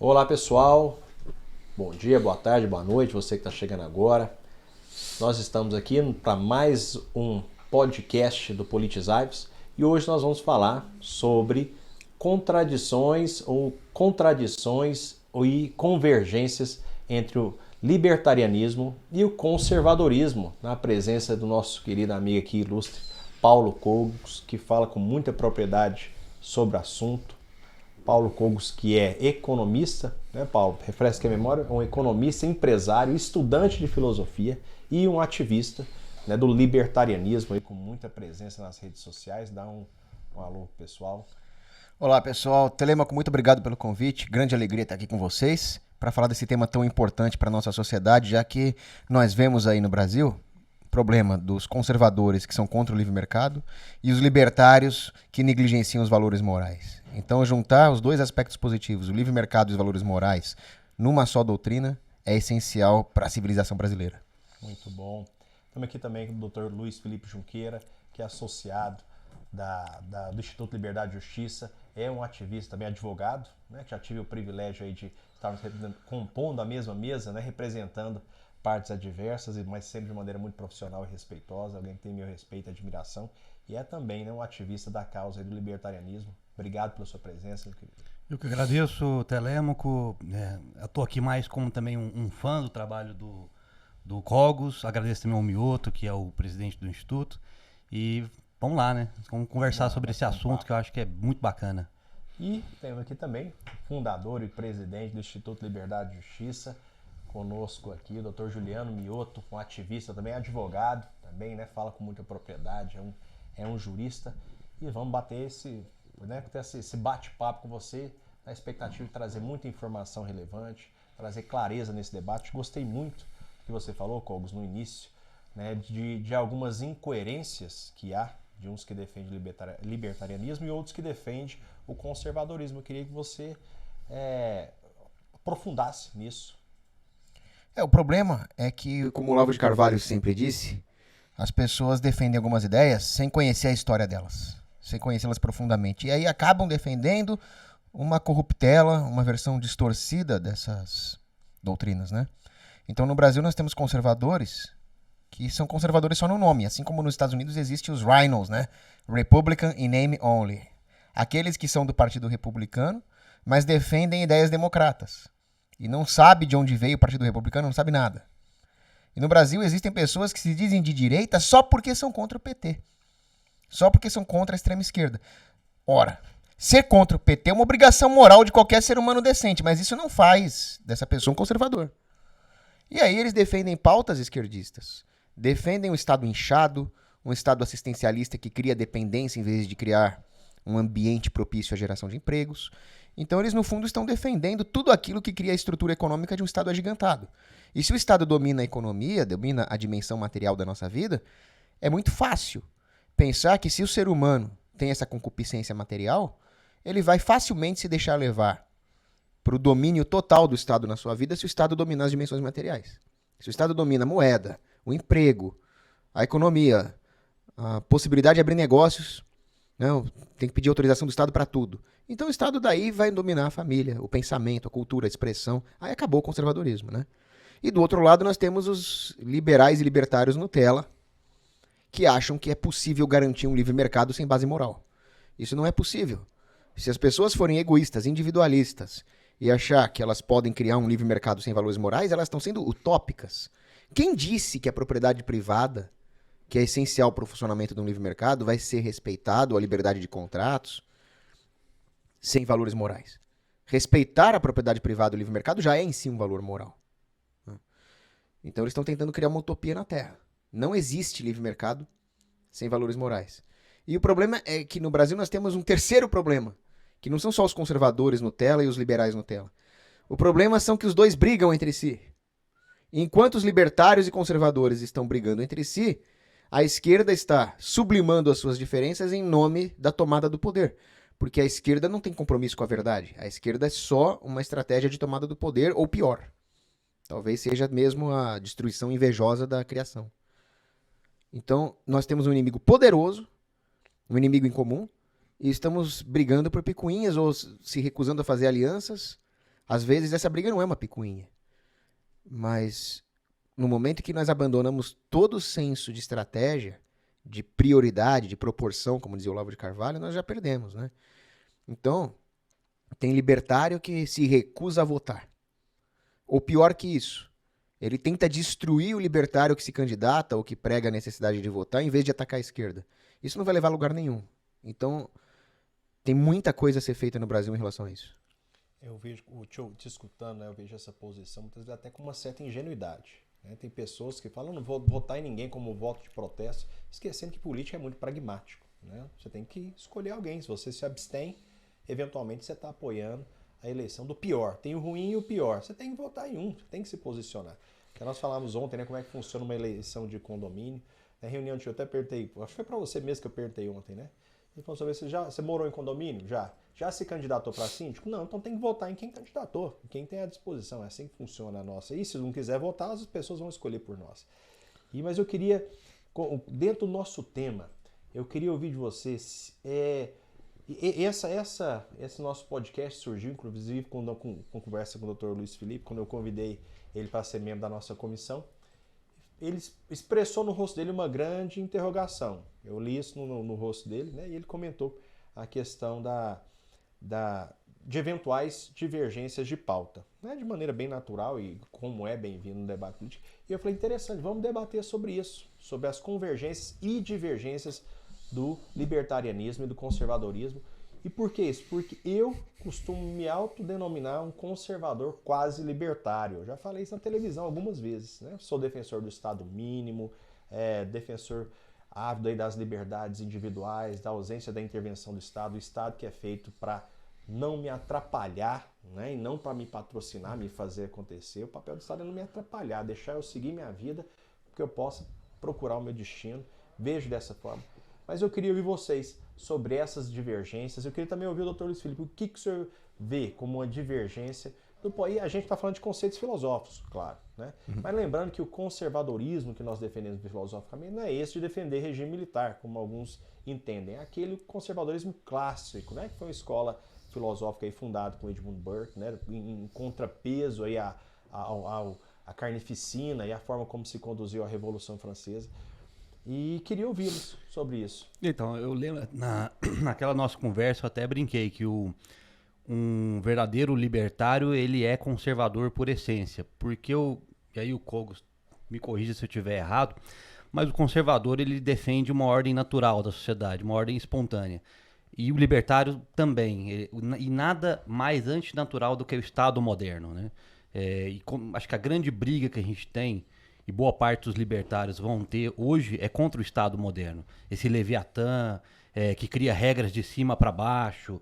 Olá pessoal, bom dia, boa tarde, boa noite, você que está chegando agora. Nós estamos aqui para mais um podcast do Politizados e hoje nós vamos falar sobre contradições e convergências entre o libertarianismo e o conservadorismo, na presença do nosso querido amigo aqui ilustre, Paulo Cogos, que fala com muita propriedade sobre o assunto. Paulo Cogos, que é economista, né, Paulo? Refresca a memória, um economista, empresário, estudante de filosofia e um ativista, né, do libertarianismo, aí, com muita presença nas redes sociais. Dá um alô, pessoal. Olá, pessoal. Telêmaco, muito obrigado pelo convite. Grande alegria estar aqui com vocês para falar desse tema tão importante para a nossa sociedade, já que nós vemos aí no Brasil o problema dos conservadores que são contra o livre mercado e os libertários que negligenciam os valores morais. Então, juntar os dois aspectos positivos, o livre mercado e os valores morais, numa só doutrina, é essencial para a civilização brasileira. Muito bom. Estamos aqui também com o Dr. Luiz Felipe Junqueira, que é associado do Instituto Liberdade e Justiça, é um ativista, também advogado, né, que já tive o privilégio aí de estar compondo a mesma mesa, né, representando partes adversas, mas sempre de maneira muito profissional e respeitosa, alguém que tem meu respeito e admiração, e é também, né, um ativista da causa do libertarianismo. Obrigado pela sua presença, meu querido. Eu que agradeço, Telêmaco. Eu estou aqui mais como também um fã do trabalho do Cogos. Agradeço também ao Mioto, que é o presidente do Instituto. E vamos lá, né? Vamos conversar sobre esse assunto que eu acho que é muito bacana. E temos aqui também fundador e presidente do Instituto Liberdade e Justiça, conosco aqui, o Dr. Juliano Mioto, um ativista também, advogado também, né? Fala com muita propriedade, é um jurista. E vamos bater ter esse bate-papo com você, na expectativa de trazer muita informação relevante, trazer clareza nesse debate. Gostei muito do que você falou, Cogos, no início, né, de algumas incoerências que há, de uns que defendem o libertarianismo e outros que defendem o conservadorismo. Eu queria que você aprofundasse nisso. O problema é que, como o Olavo de Carvalho sempre disse, as pessoas defendem algumas ideias sem conhecer a história delas, sem conhecê-las profundamente. E aí acabam defendendo uma corruptela, uma versão distorcida dessas doutrinas, né? Então, no Brasil, nós temos conservadores que são conservadores só no nome, assim como nos Estados Unidos existem os RINOs, né? Republican in name only. Aqueles que são do Partido Republicano, mas defendem ideias democratas. E não sabe de onde veio o Partido Republicano, não sabe nada. E no Brasil existem pessoas que se dizem de direita só porque são contra o PT. Só porque são contra a extrema esquerda. Ora, ser contra o PT é uma obrigação moral de qualquer ser humano decente, mas isso não faz dessa pessoa um conservador. E aí eles defendem pautas esquerdistas. Defendem um Estado inchado, um Estado assistencialista que cria dependência em vez de criar um ambiente propício à geração de empregos. Então eles, no fundo, estão defendendo tudo aquilo que cria a estrutura econômica de um Estado agigantado. E se o Estado domina a economia, domina a dimensão material da nossa vida, é muito fácil pensar que se o ser humano tem essa concupiscência material, ele vai facilmente se deixar levar para o domínio total do Estado na sua vida se o Estado dominar as dimensões materiais. Se o Estado domina a moeda, o emprego, a economia, a possibilidade de abrir negócios, não, tem que pedir autorização do Estado para tudo. Então o Estado daí vai dominar a família, o pensamento, a cultura, a expressão. Aí acabou o conservadorismo, né? E do outro lado nós temos os liberais e libertários Nutella, que acham que é possível garantir um livre mercado sem base moral. Isso não é possível. Se as pessoas forem egoístas, individualistas, e achar que elas podem criar um livre mercado sem valores morais, elas estão sendo utópicas. Quem disse que a propriedade privada, que é essencial para o funcionamento de um livre mercado, vai ser respeitado, a liberdade de contratos, sem valores morais? Respeitar a propriedade privada do livre mercado já é em si um valor moral. Então eles estão tentando criar uma utopia na Terra. Não existe livre mercado sem valores morais. E o problema é que no Brasil nós temos um terceiro problema, que não são só os conservadores Nutella e os liberais Nutella. O problema são que os dois brigam entre si. Enquanto os libertários e conservadores estão brigando entre si, a esquerda está sublimando as suas diferenças em nome da tomada do poder. Porque a esquerda não tem compromisso com a verdade. A esquerda é só uma estratégia de tomada do poder, ou pior. Talvez seja mesmo a destruição invejosa da criação. Então, nós temos um inimigo poderoso, um inimigo em comum, e estamos brigando por picuinhas ou se recusando a fazer alianças Às vezes essa briga não é uma picuinha, mas no momento que nós abandonamos todo o senso de estratégia, de prioridade, de proporção, como dizia o Olavo de Carvalho, nós já perdemos, né? Então, tem libertário que se recusa a votar. Ou pior que isso, ele tenta destruir o libertário que se candidata ou que prega a necessidade de votar em vez de atacar a esquerda. Isso não vai levar a lugar nenhum. Então, tem muita coisa a ser feita no Brasil em relação a isso. Eu vejo, te escutando, né, eu vejo essa posição muitas vezes até com uma certa ingenuidade. Né? Tem pessoas que falam, não vou votar em ninguém como voto de protesto, esquecendo que política é muito pragmático. Né? Você tem que escolher alguém. Se você se abstém, eventualmente você está apoiando a eleição do pior. Tem o ruim e o pior. Você tem que votar em um, você tem que se posicionar. Que nós falamos ontem, né, como é que funciona uma eleição de condomínio. Na reunião eu até perguntei, acho que foi para você mesmo que eu perguntei ontem, né? Ele falou sobre você morou em condomínio? Já se candidatou para síndico? Não, então tem que votar em quem candidatou, em quem tem à disposição. É assim que funciona a nossa. E se não quiser votar, as pessoas vão escolher por nós. Mas eu queria, dentro do nosso tema, eu queria ouvir de vocês. Esse nosso podcast surgiu, inclusive, com conversa com o Dr. Luiz Felipe, quando eu convidei ele para ser membro da nossa comissão. Ele expressou no rosto dele uma grande interrogação. Eu li isso no rosto dele, né? E ele comentou a questão de eventuais divergências de pauta, né? De maneira bem natural e como é bem-vindo no debate político. E eu falei, interessante, vamos debater sobre isso, sobre as convergências e divergências do libertarianismo e do conservadorismo. E por que isso? Porque eu costumo me autodenominar um conservador quase libertário. Eu já falei isso na televisão algumas vezes. Né? Sou defensor do Estado mínimo, defensor ávido aí das liberdades individuais, da ausência da intervenção do Estado. O Estado que é feito para não me atrapalhar, né? E não para me patrocinar, me fazer acontecer. O papel do Estado é não me atrapalhar, deixar eu seguir minha vida, porque eu possa procurar o meu destino. Vejo dessa forma. Mas eu queria ouvir vocês sobre essas divergências. Eu queria também ouvir o Dr. Luiz Felipe. O que o senhor vê como uma divergência? E a gente está falando de conceitos filosóficos, claro. Né? Mas lembrando que o conservadorismo que nós defendemos filosoficamente não é esse de defender regime militar, como alguns entendem. É aquele conservadorismo clássico, né? Que foi uma escola filosófica aí fundada com Edmund Burke, né? Em contrapeso aí à carnificina e à forma como se conduziu a Revolução Francesa. E queria ouvi-los sobre isso. Então, eu lembro, naquela nossa conversa, eu até brinquei que um verdadeiro libertário, ele é conservador por essência. Porque e aí o Cogos me corrija se eu estiver errado, mas o conservador, ele defende uma ordem natural da sociedade, uma ordem espontânea. E o libertário também. E nada mais antinatural do que o Estado moderno, né? Acho que a grande briga que a gente tem, e boa parte dos libertários vão ter hoje, é contra o Estado moderno. Esse Leviatã, que cria regras de cima para baixo,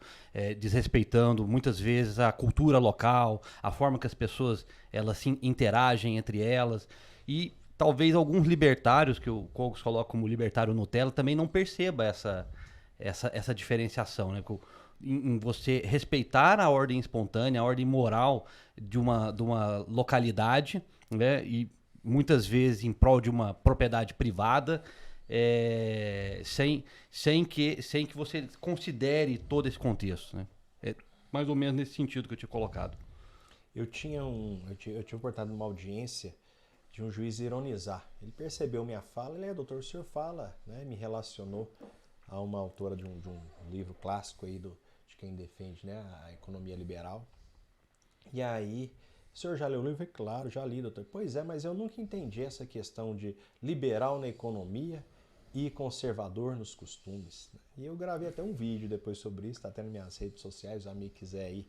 desrespeitando muitas vezes a cultura local, a forma que as pessoas elas se interagem entre elas. E talvez alguns libertários, que o Cogos coloca como libertário Nutella, também não perceba essa diferenciação, né? Em você respeitar a ordem espontânea, a ordem moral de uma localidade, né? E muitas vezes em prol de uma propriedade privada, sem que você considere todo esse contexto. Né? É mais ou menos nesse sentido que eu tinha colocado. Eu tive oportunidade numa audiência de um juiz ironizar. Ele percebeu minha fala, doutor, o senhor fala, né? Me relacionou a uma autora de um livro clássico aí de quem defende, né, a economia liberal. E aí, o senhor já leu o livro? Claro, já li, doutor. Pois é, mas eu nunca entendi essa questão de liberal na economia e conservador nos costumes. E eu gravei até um vídeo depois sobre isso, está até nas minhas redes sociais, se o amigo quiser aí,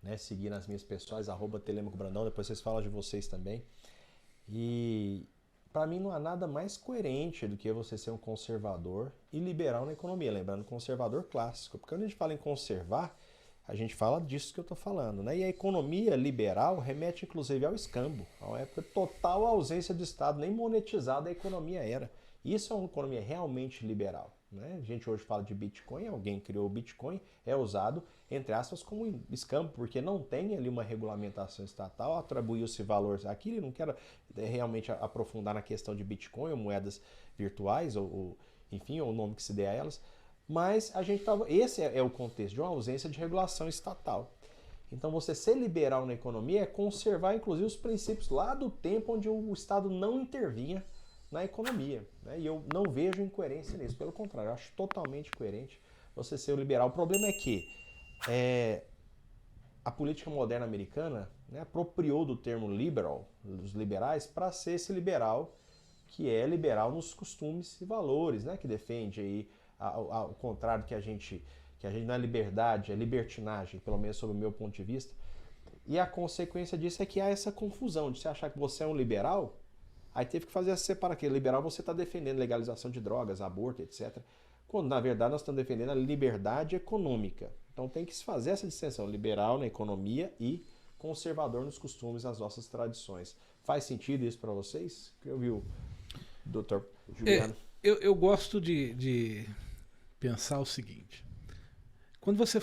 né, seguir nas minhas pessoais, @telemacobrandão, depois vocês falam de vocês também. E para mim não há nada mais coerente do que você ser um conservador e liberal na economia, lembrando conservador clássico, porque quando a gente fala em conservar, a gente fala disso que eu estou falando, né? E a economia liberal remete inclusive ao escambo, a uma época de total ausência do Estado, nem monetizada a economia era. Isso é uma economia realmente liberal, né? A gente hoje fala de Bitcoin, alguém criou o Bitcoin, é usado, entre aspas, como escambo, porque não tem ali uma regulamentação estatal, atribuiu-se valores aqui, eu não quero realmente aprofundar na questão de Bitcoin ou moedas virtuais, enfim, o nome que se dê a elas, mas a gente esse é o contexto de uma ausência de regulação estatal. Então você ser liberal na economia é conservar inclusive os princípios lá do tempo onde o Estado não intervinha na economia, né? E eu não vejo incoerência nisso, pelo contrário, eu acho totalmente coerente você ser o liberal. O problema é que a política moderna americana, né, apropriou do termo liberal, dos liberais, para ser esse liberal que é liberal nos costumes e valores, né, que defende aí ao contrário que a gente não é liberdade, é libertinagem, pelo menos sob o meu ponto de vista. E a consequência disso é que há essa confusão de você achar que você é um liberal, aí teve que fazer essa separação, que liberal você está defendendo legalização de drogas, aborto, etc. Quando na verdade nós estamos defendendo a liberdade econômica. Então tem que se fazer essa distinção, liberal na economia e conservador nos costumes, nas nossas tradições. Faz sentido isso para vocês? Eu vi o doutor Juliano. Eu gosto de pensar o seguinte. Quando você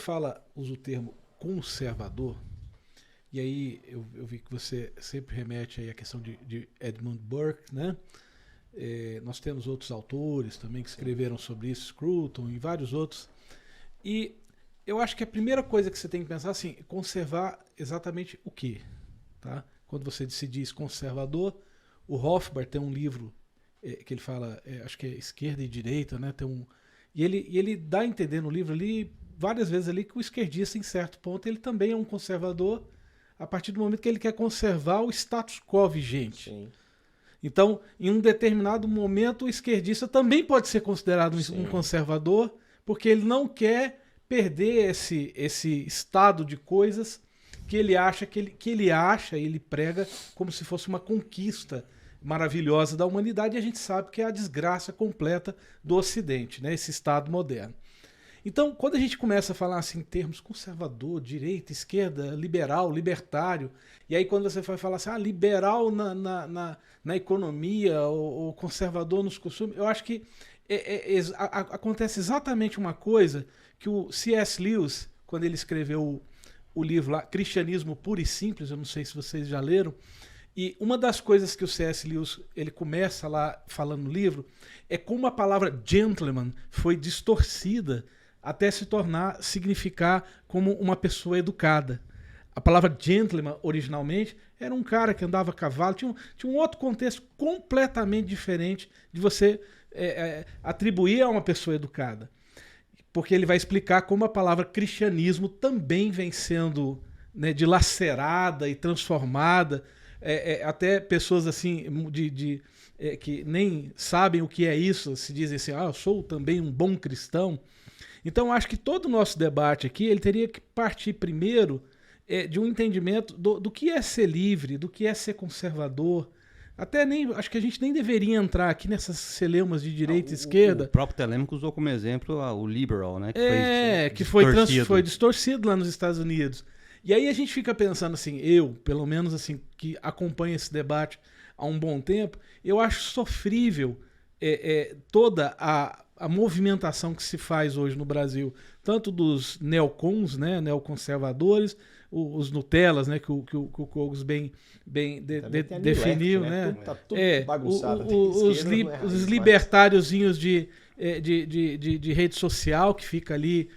usa o termo conservador, e aí eu vi que você sempre remete aí à questão de Edmund Burke, né? Nós temos outros autores também que escreveram sobre isso, Scruton e vários outros. E eu acho que a primeira coisa que você tem que pensar assim, conservar exatamente o quê? Tá? Quando você se diz conservador, o Rothbard tem um livro que ele fala, acho que é esquerda e direita, né? E ele dá a entender no livro ali, várias vezes ali, que o esquerdista, em certo ponto, ele também é um conservador a partir do momento que ele quer conservar o status quo vigente. Sim. Então, em um determinado momento, o esquerdista também pode ser considerado um conservador, porque ele não quer perder esse estado de coisas que ele acha, ele prega como se fosse uma conquista maravilhosa da humanidade, e a gente sabe que é a desgraça completa do Ocidente, né? Esse Estado moderno. Então, quando a gente começa a falar assim em termos conservador, direita, esquerda, liberal, libertário, e aí quando você vai falar assim, liberal na economia ou conservador nos costumes, eu acho que acontece exatamente uma coisa que o C.S. Lewis, quando ele escreveu o livro lá, Cristianismo Puro e Simples, eu não sei se vocês já leram, e uma das coisas que o C.S. Lewis ele começa lá falando no livro é como a palavra gentleman foi distorcida até significar como uma pessoa educada. A palavra gentleman, originalmente, era um cara que andava a cavalo, tinha um outro contexto completamente diferente de você atribuir a uma pessoa educada. Porque ele vai explicar como a palavra cristianismo também vem sendo, né, dilacerada e transformada. Até pessoas assim que nem sabem o que é isso, se dizem assim, eu sou também um bom cristão. Então, acho que todo o nosso debate aqui ele teria que partir primeiro de um entendimento do que é ser livre, do que é ser conservador. Acho que a gente nem deveria entrar aqui nessas celeumas de direita e esquerda. O próprio Telêmaco usou como exemplo o liberal, né? Que foi distorcido lá nos Estados Unidos. E aí a gente fica pensando assim, pelo menos assim, que acompanho esse debate há um bom tempo, eu acho sofrível toda a movimentação que se faz hoje no Brasil, tanto dos neocons, né, neoconservadores, os Nutellas, né, que o Cogos bem definiu, né? Tá tudo bagunçado. Os libertáriozinhos de rede social que fica ali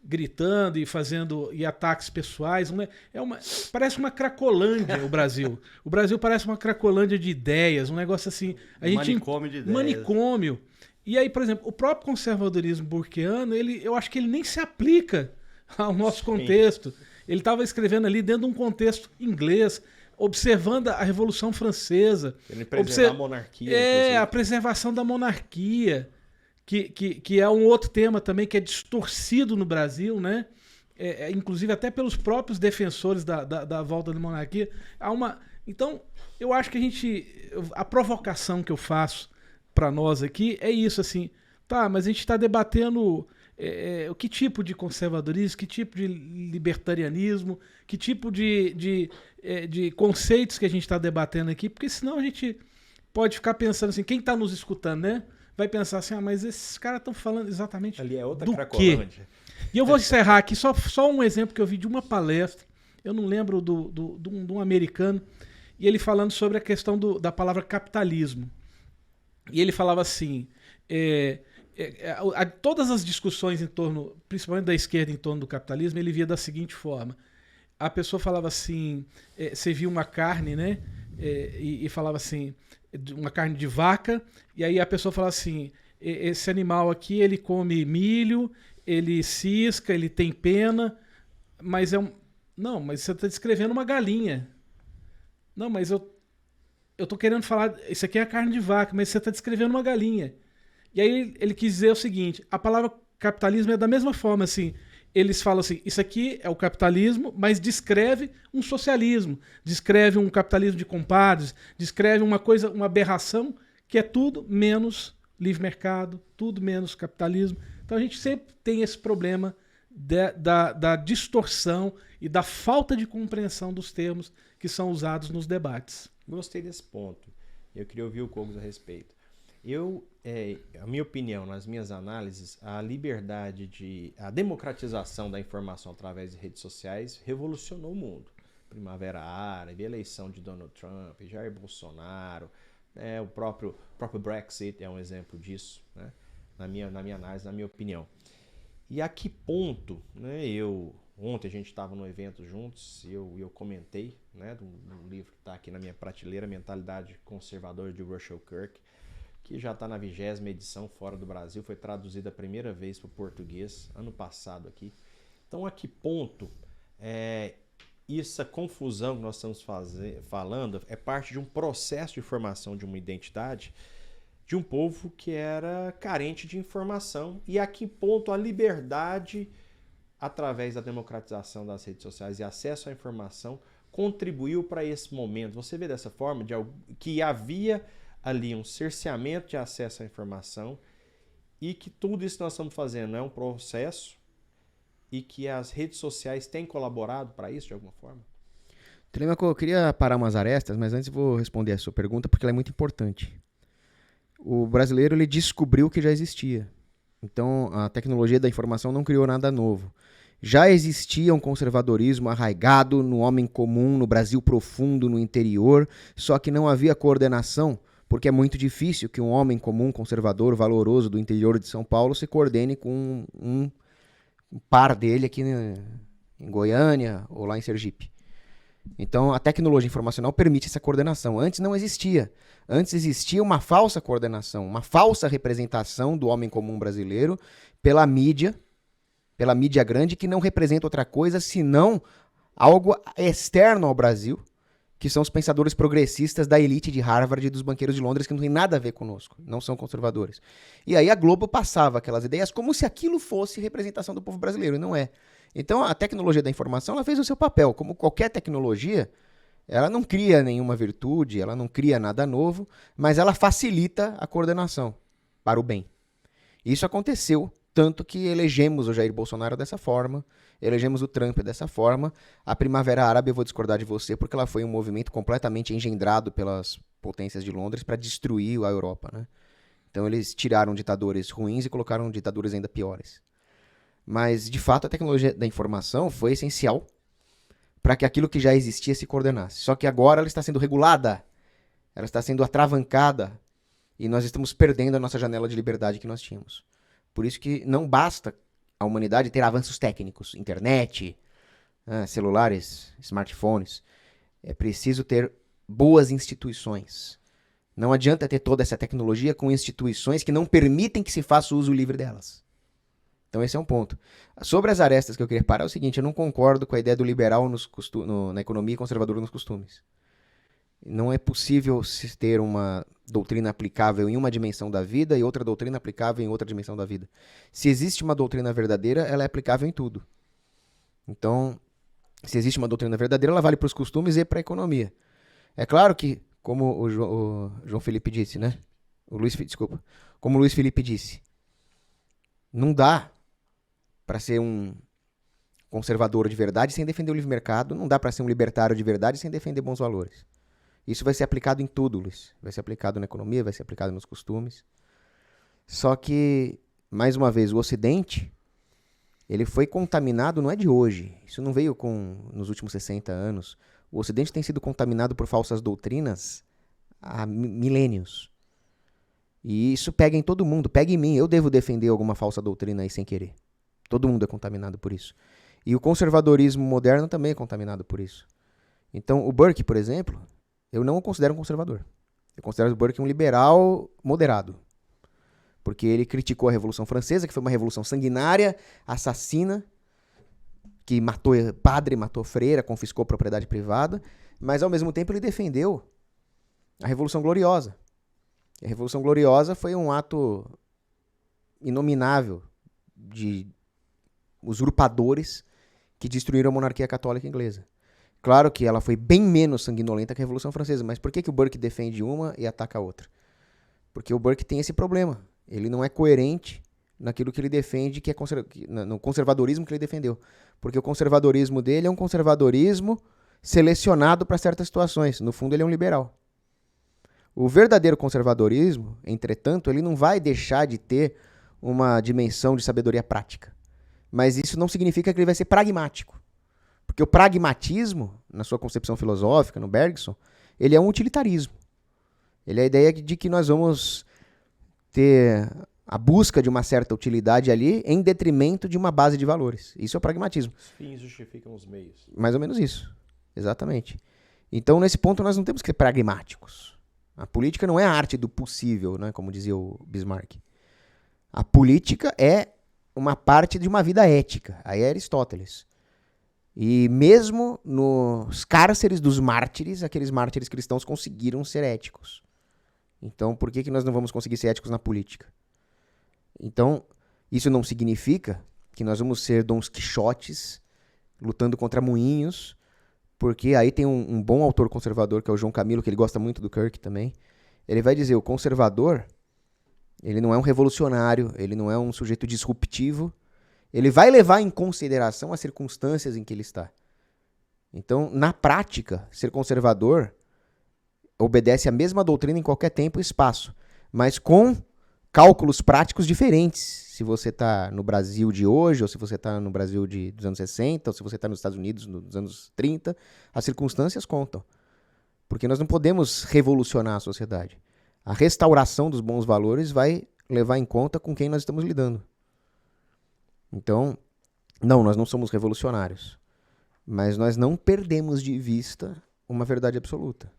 gritando e fazendo ataques pessoais, né? Parece uma cracolândia o Brasil. O Brasil parece uma cracolândia de ideias, um negócio assim. Manicômio de ideias. Manicômio. E aí, por exemplo, o próprio conservadorismo burkeano, eu acho que ele nem se aplica ao nosso contexto. Ele estava escrevendo ali dentro de um contexto inglês, observando a Revolução Francesa. Ele preservar a monarquia. A preservação da monarquia. Que é um outro tema também que é distorcido no Brasil, né? Inclusive até pelos próprios defensores da volta da monarquia. Então, eu acho que a provocação que eu faço para nós aqui é isso, assim, mas a gente está debatendo que tipo de conservadorismo, que tipo de libertarianismo, que tipo de conceitos que a gente está debatendo aqui, porque senão a gente pode ficar pensando assim, quem está nos escutando, né? Vai pensar assim, mas esses caras estão falando exatamente ali é outra do cracolândia. quê? E eu vou encerrar aqui só um exemplo que eu vi de uma palestra, eu não lembro de um americano, e ele falando sobre a questão da palavra capitalismo. E ele falava assim, todas as discussões em torno, principalmente da esquerda, em torno do capitalismo, ele via da seguinte forma. A pessoa falava assim, você via uma carne, né? E falava assim, uma carne de vaca, e aí a pessoa falava assim, esse animal aqui, ele come milho, ele cisca, ele tem pena, mas Não, mas você está descrevendo uma galinha. Não, mas eu tô querendo falar, isso aqui é a carne de vaca, mas você está descrevendo uma galinha. E aí ele quis dizer o seguinte, a palavra capitalismo é da mesma forma, assim, eles falam assim, isso aqui é o capitalismo, mas descreve um socialismo, descreve um capitalismo de compadres, descreve uma coisa, uma aberração, que é tudo menos livre mercado, tudo menos capitalismo. Então a gente sempre tem esse problema da distorção e da falta de compreensão dos termos que são usados nos debates. Gostei desse ponto. Eu queria ouvir o Cogos a respeito. A minha opinião, nas minhas análises, a democratização da informação através de redes sociais revolucionou o mundo. Primavera Árabe, eleição de Donald Trump, Jair Bolsonaro, o próprio Brexit é um exemplo disso, né? na minha análise, na minha opinião. E a que ponto, né, ontem a gente estava no evento juntos e eu comentei, né, de um livro que está aqui na minha prateleira, Mentalidade Conservadora, de Russell Kirk, que já está na 20ª edição fora do Brasil, foi traduzida a primeira vez para o português, ano passado aqui. Então, a que ponto essa confusão que nós estamos falando é parte de um processo de formação de uma identidade de um povo que era carente de informação, e a que ponto a liberdade, através da democratização das redes sociais e acesso à informação, contribuiu para esse momento. Você vê dessa forma, que havia ali um cerceamento de acesso à informação e que tudo isso que nós estamos fazendo é um processo e que as redes sociais têm colaborado para isso de alguma forma? Telemaco, eu queria parar umas arestas, mas antes vou responder a sua pergunta porque ela é muito importante. O brasileiro ele descobriu que já existia. Então, a tecnologia da informação não criou nada novo. Já existia um conservadorismo arraigado no homem comum, no Brasil profundo, no interior, só que não havia coordenação, porque é muito difícil que um homem comum, conservador, valoroso do interior de São Paulo se coordene com um par dele aqui em Goiânia ou lá em Sergipe. Então, a tecnologia informacional permite essa coordenação. Antes não existia. Antes existia uma falsa coordenação, uma falsa representação do homem comum brasileiro pela mídia grande, que não representa outra coisa senão algo externo ao Brasil, que são os pensadores progressistas da elite de Harvard e dos banqueiros de Londres, que não tem nada a ver conosco, não são conservadores. E aí a Globo passava aquelas ideias como se aquilo fosse representação do povo brasileiro, e não é. Então a tecnologia da informação ela fez o seu papel. Como qualquer tecnologia, ela não cria nenhuma virtude, ela não cria nada novo, mas ela facilita a coordenação para o bem. Isso aconteceu, tanto que elegemos o Jair Bolsonaro dessa forma, elegemos o Trump dessa forma. A Primavera Árabe, eu vou discordar de você, porque ela foi um movimento completamente engendrado pelas potências de Londres para destruir a Europa, né? Então eles tiraram ditadores ruins e colocaram ditadores ainda piores. Mas, de fato, a tecnologia da informação foi essencial para que aquilo que já existia se coordenasse. Só que agora ela está sendo regulada, ela está sendo atravancada, e nós estamos perdendo a nossa janela de liberdade que nós tínhamos. Por isso que não basta a humanidade ter avanços técnicos, internet, celulares, smartphones. É preciso ter boas instituições. Não adianta ter toda essa tecnologia com instituições que não permitem que se faça uso livre delas. Então esse é um ponto. Sobre as arestas que eu queria parar é o seguinte, eu não concordo com a ideia do liberal na economia e conservador nos costumes. Não é possível se ter uma doutrina aplicável em uma dimensão da vida e outra doutrina aplicável em outra dimensão da vida. Se existe uma doutrina verdadeira, ela é aplicável em tudo. Então, se existe uma doutrina verdadeira, ela vale para os costumes e para a economia. É claro que, como o João Felipe disse, né? Como o Luiz Felipe disse, não dá para ser um conservador de verdade sem defender o livre mercado, não dá para ser um libertário de verdade sem defender bons valores. Isso vai ser aplicado em tudo, Luiz. Vai ser aplicado na economia, vai ser aplicado nos costumes. Só que, mais uma vez, o Ocidente, ele foi contaminado, não é de hoje. Isso não veio nos últimos 60 anos. O Ocidente tem sido contaminado por falsas doutrinas há milênios. E isso pega em todo mundo, pega em mim. Eu devo defender alguma falsa doutrina aí sem querer. Todo mundo é contaminado por isso. E o conservadorismo moderno também é contaminado por isso. Então, o Burke, por exemplo, eu não o considero um conservador. Eu considero o Burke um liberal moderado. Porque ele criticou a Revolução Francesa, que foi uma revolução sanguinária, assassina, que matou padre, matou freira, confiscou propriedade privada, mas ao mesmo tempo ele defendeu a Revolução Gloriosa. E a Revolução Gloriosa foi um ato inominável de usurpadores que destruíram a monarquia católica inglesa. Claro que ela foi bem menos sanguinolenta que a Revolução Francesa, mas por que o Burke defende uma e ataca a outra? Porque o Burke tem esse problema. Ele não é coerente naquilo que ele defende, que é no conservadorismo que ele defendeu. Porque o conservadorismo dele é um conservadorismo selecionado para certas situações. No fundo, ele é um liberal. O verdadeiro conservadorismo, entretanto, ele não vai deixar de ter uma dimensão de sabedoria prática. Mas isso não significa que ele vai ser pragmático. Porque o pragmatismo, na sua concepção filosófica, no Bergson, ele é um utilitarismo. Ele é a ideia de que nós vamos ter a busca de uma certa utilidade ali em detrimento de uma base de valores. Isso é o pragmatismo. Os fins justificam os meios. Mais ou menos isso. Exatamente. Então, nesse ponto, nós não temos que ser pragmáticos. A política não é a arte do possível, né, como dizia o Bismarck. A política é uma parte de uma vida ética. Aí é Aristóteles. E mesmo nos cárceres dos mártires, aqueles mártires cristãos conseguiram ser éticos. Então, por que nós não vamos conseguir ser éticos na política? Então, isso não significa que nós vamos ser Dons Quixotes lutando contra moinhos, porque aí tem um bom autor conservador, que é o João Camilo, que ele gosta muito do Kirk também. Ele vai dizer, o conservador, ele não é um revolucionário, ele não é um sujeito disruptivo, ele vai levar em consideração as circunstâncias em que ele está. Então, na prática, ser conservador obedece à mesma doutrina em qualquer tempo e espaço, mas com cálculos práticos diferentes. Se você está no Brasil de hoje, ou se você está no Brasil dos anos 60, ou se você está nos Estados Unidos nos anos 30, as circunstâncias contam. Porque nós não podemos revolucionar a sociedade. A restauração dos bons valores vai levar em conta com quem nós estamos lidando. Então, não, nós não somos revolucionários. Mas nós não perdemos de vista uma verdade absoluta.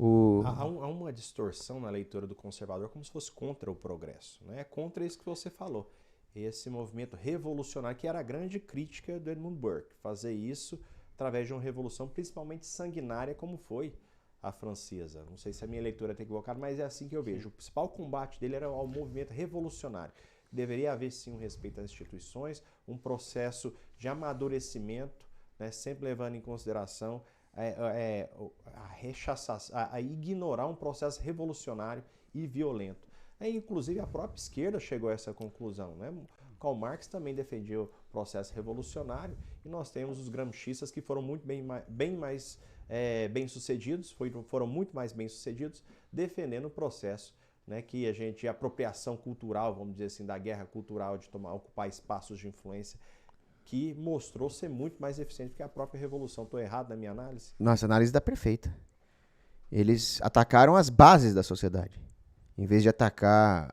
Há uma distorção na leitura do conservador como se fosse contra o progresso. Né? É contra isso que você falou. Esse movimento revolucionário, que era a grande crítica do Edmund Burke. Fazer isso através de uma revolução principalmente sanguinária como foi a francesa. Não sei se a minha leitura está equivocada, mas é assim que eu vejo. O principal combate dele era ao movimento revolucionário. Deveria haver sim um respeito às instituições, um processo de amadurecimento, né, sempre levando em consideração a ignorar um processo revolucionário e violento. Inclusive a própria esquerda chegou a essa conclusão. Né? Karl Marx também defendia o processo revolucionário e nós temos os gramscistas que foram muito foram muito mais bem-sucedidos defendendo o processo, né, que a apropriação cultural, vamos dizer assim, da guerra cultural, de ocupar espaços de influência, que mostrou ser muito mais eficiente que a própria revolução. Estou errado na minha análise? Nossa, a análise está perfeita. Eles atacaram as bases da sociedade. Em vez de atacar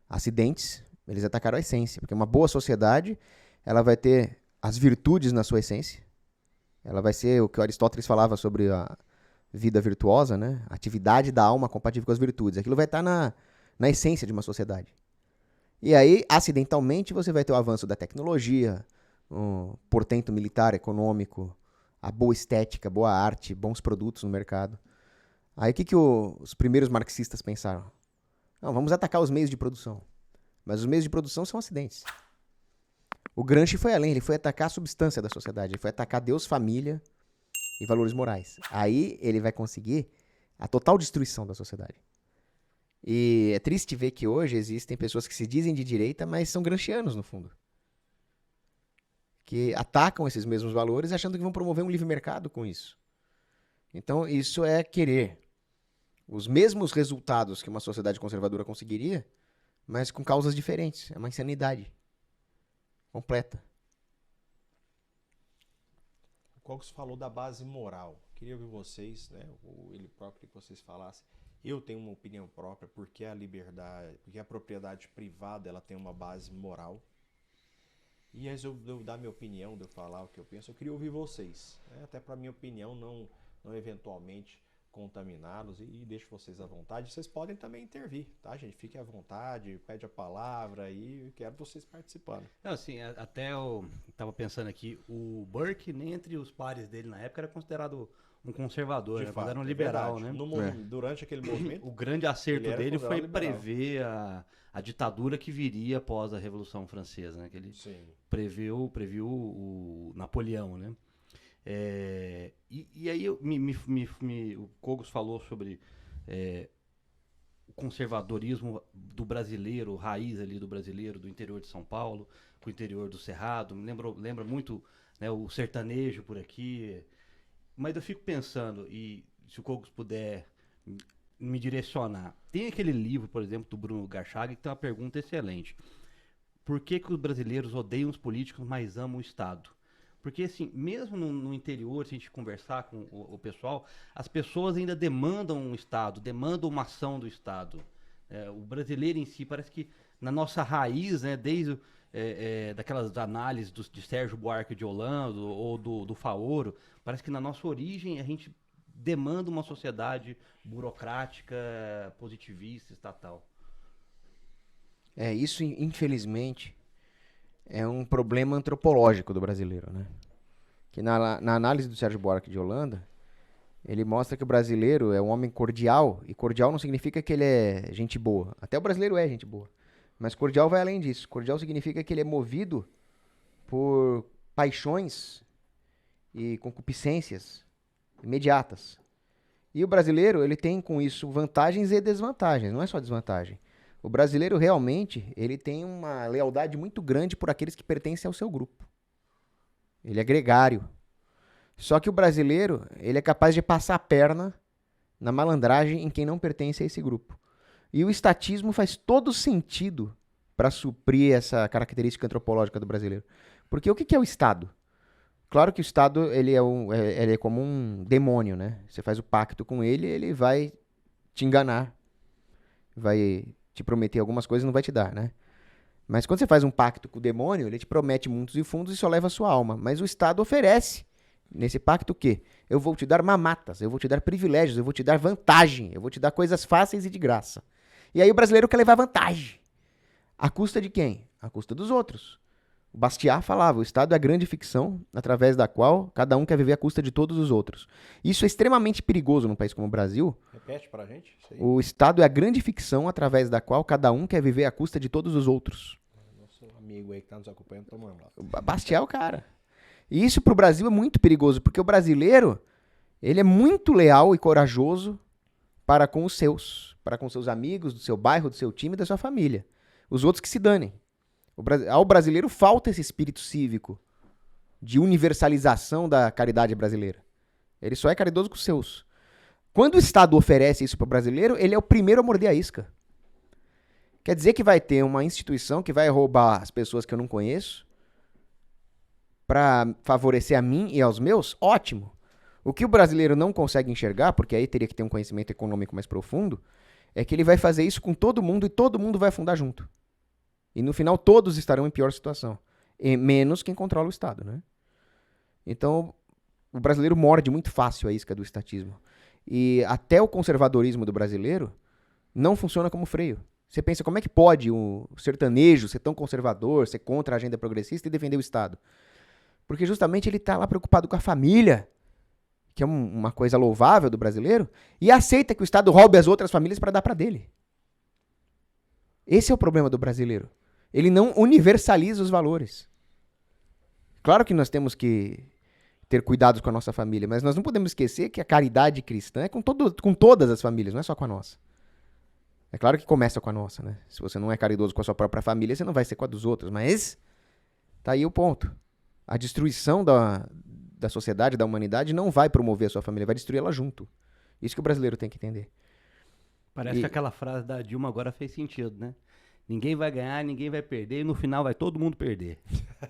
acidentes, eles atacaram a essência. Porque uma boa sociedade, ela vai ter as virtudes na sua essência. Ela vai ser o que Aristóteles falava sobre a vida virtuosa, né? A atividade da alma compatível com as virtudes. Aquilo vai estar na essência de uma sociedade. E aí, acidentalmente, você vai ter o avanço da tecnologia, um portento militar, econômico, a boa estética, boa arte, bons produtos no mercado. Aí o que os primeiros marxistas pensaram? Não, vamos atacar os meios de produção. Mas os meios de produção são acidentes. O Gramsci foi além, ele foi atacar a substância da sociedade, ele foi atacar Deus, família e valores morais. Aí ele vai conseguir a total destruição da sociedade. E é triste ver que hoje existem pessoas que se dizem de direita, mas são gramscianos no fundo. Que atacam esses mesmos valores achando que vão promover um livre mercado com isso. Então, isso é querer os mesmos resultados que uma sociedade conservadora conseguiria, mas com causas diferentes. É uma insanidade completa. O Cogos falou da base moral. Queria ouvir vocês, né, ou ele próprio que vocês falassem. Eu tenho uma opinião própria porque a liberdade, porque a propriedade privada ela tem uma base moral. E antes de eu dar minha opinião, de eu falar o que eu penso, eu queria ouvir vocês. Né? Até para minha opinião não eventualmente contaminá-los e deixo vocês à vontade. Vocês podem também intervir, tá, gente? Fiquem à vontade, pede a palavra e quero vocês participando. Não, assim, até eu tava pensando aqui, o Burke, nem entre os pares dele na época, era considerado um conservador, né? Quando era um liberal, né? Durante aquele movimento, O grande acerto Ele era dele foi considerado liberal. prever a ditadura que viria após a Revolução Francesa, né? Que ele sim, previu o Napoleão, né? E aí o Cogos falou sobre o conservadorismo do brasileiro, raiz ali do brasileiro, do interior de São Paulo, com o interior do Cerrado, lembra muito, né, o sertanejo por aqui, mas eu fico pensando, e se o Cogos puder me direcionar, tem aquele livro, por exemplo, do Bruno Garchaga, que tem uma pergunta excelente. Por que os brasileiros odeiam os políticos, mas amam o Estado? Porque, assim, mesmo no interior, se a gente conversar com o pessoal, as pessoas ainda demandam um Estado, demandam uma ação do Estado. O brasileiro em si, parece que na nossa raiz, né, desde daquelas análises de Sérgio Buarque de Holanda ou do Faoro, parece que na nossa origem a gente demanda uma sociedade burocrática, positivista, estatal. Isso, infelizmente, é um problema antropológico do brasileiro, né? Que na análise do Sérgio Buarque de Holanda, ele mostra que o brasileiro é um homem cordial, e cordial não significa que ele é gente boa. Até o brasileiro é gente boa. Mas cordial vai além disso. Cordial significa que ele é movido por paixões e concupiscências imediatas. E o brasileiro, ele tem com isso vantagens e desvantagens, não é só desvantagem. O brasileiro realmente, ele tem uma lealdade muito grande por aqueles que pertencem ao seu grupo. Ele é gregário. Só que o brasileiro, ele é capaz de passar a perna na malandragem em quem não pertence a esse grupo. E o estatismo faz todo sentido para suprir essa característica antropológica do brasileiro. Porque o que é o Estado? Claro que o Estado ele é como um demônio, né? Você faz o pacto com ele, ele vai te enganar, vai te prometer algumas coisas e não vai te dar, né? Mas quando você faz um pacto com o demônio, ele te promete mundos e fundos e só leva a sua alma. Mas o Estado oferece nesse pacto o quê? Eu vou te dar mamatas, eu vou te dar privilégios, eu vou te dar vantagem, eu vou te dar coisas fáceis e de graça. E aí o brasileiro quer levar vantagem. À custa de quem? À custa dos outros. O Bastiat falava, o Estado é a grande ficção através da qual cada um quer viver à custa de todos os outros. Isso é extremamente perigoso num país como o Brasil. Repete pra gente. Isso aí. O Estado é a grande ficção através da qual cada um quer viver à custa de todos os outros. Nosso amigo aí que tá nos acompanhando, tomando lá. O Bastiat é o cara. E isso pro Brasil é muito perigoso, porque o brasileiro, ele é muito leal e corajoso para com os seus amigos, do seu bairro, do seu time e da sua família. Os outros que se danem. Ao brasileiro falta esse espírito cívico de universalização da caridade brasileira. Ele só é caridoso com os seus. Quando o Estado oferece isso para o brasileiro, ele é o primeiro a morder a isca. Quer dizer que vai ter uma instituição que vai roubar as pessoas que eu não conheço para favorecer a mim e aos meus? Ótimo. O que o brasileiro não consegue enxergar, porque aí teria que ter um conhecimento econômico mais profundo, é que ele vai fazer isso com todo mundo e todo mundo vai afundar junto. E no final todos estarão em pior situação. E menos quem controla o Estado, né? Então, o brasileiro morde muito fácil a isca do estatismo. E até o conservadorismo do brasileiro não funciona como freio. Você pensa, como é que pode o sertanejo ser tão conservador, ser contra a agenda progressista e defender o Estado? Porque justamente ele está lá preocupado com a família, que é uma coisa louvável do brasileiro, e aceita que o Estado roube as outras famílias para dar para dele. Esse é o problema do brasileiro. Ele não universaliza os valores. Claro que nós temos que ter cuidados com a nossa família, mas nós não podemos esquecer que a caridade cristã é com todas as famílias, não é só com a nossa. É claro que começa com a nossa, né? Se você não é caridoso com a sua própria família, você não vai ser com a dos outros, mas tá aí o ponto. A destruição da sociedade, da humanidade, não vai promover a sua família, vai destruir ela junto. Isso que o brasileiro tem que entender. Parece que aquela frase da Dilma agora fez sentido, né? Ninguém vai ganhar, ninguém vai perder, e no final vai todo mundo perder.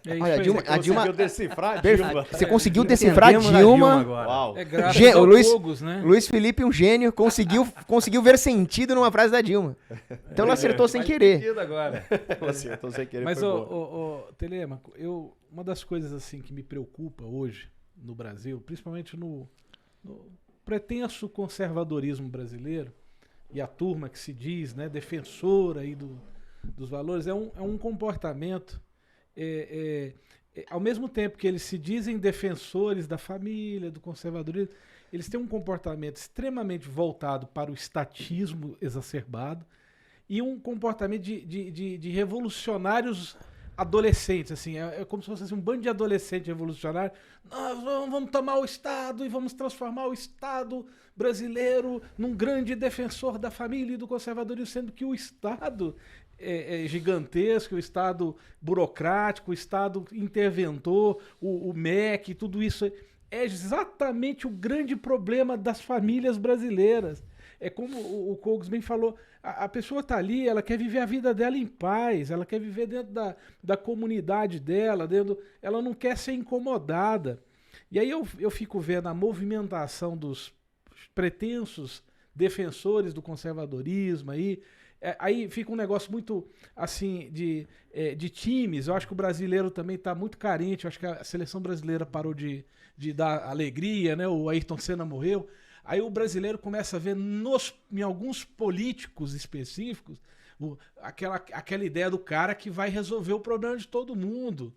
É isso Olha, aí. a Dilma, Conseguiu decifrar a Dilma. você conseguiu decifrar Entendemos a Dilma. agora. Uau. É graças Gê- o ao Luiz- Cogos, né? Luiz Felipe, um gênio, conseguiu ver sentido numa frase da Dilma. Então ele acertou sem querer. Agora. Assim, eu tô sem querer, Mas, foi boa. Telêmaco, uma das coisas assim que me preocupa hoje no Brasil, principalmente no pretenso conservadorismo brasileiro, e a turma que se diz, né, defensora aí dos valores, é um comportamento, ao mesmo tempo que eles se dizem defensores da família, do conservadorismo, eles têm um comportamento extremamente voltado para o estatismo exacerbado e um comportamento de revolucionários adolescentes, assim, é como se fosse assim, um bando de adolescentes revolucionários. Nós vamos tomar o Estado e vamos transformar o Estado brasileiro num grande defensor da família e do conservadorismo, sendo que o Estado é gigantesco, o Estado burocrático, o Estado interventor, o MEC, tudo isso é exatamente o grande problema das famílias brasileiras. É como o Cogos bem falou, a pessoa está ali, ela quer viver a vida dela em paz, ela quer viver dentro da comunidade dela, ela não quer ser incomodada. E aí eu fico vendo a movimentação dos pretensos defensores do conservadorismo aí fica um negócio muito assim de times. Eu acho que o brasileiro também está muito carente, eu acho que a seleção brasileira parou de dar alegria, né? O Ayrton Senna morreu. Aí o brasileiro começa a ver em alguns políticos específicos aquela ideia do cara que vai resolver o problema de todo mundo.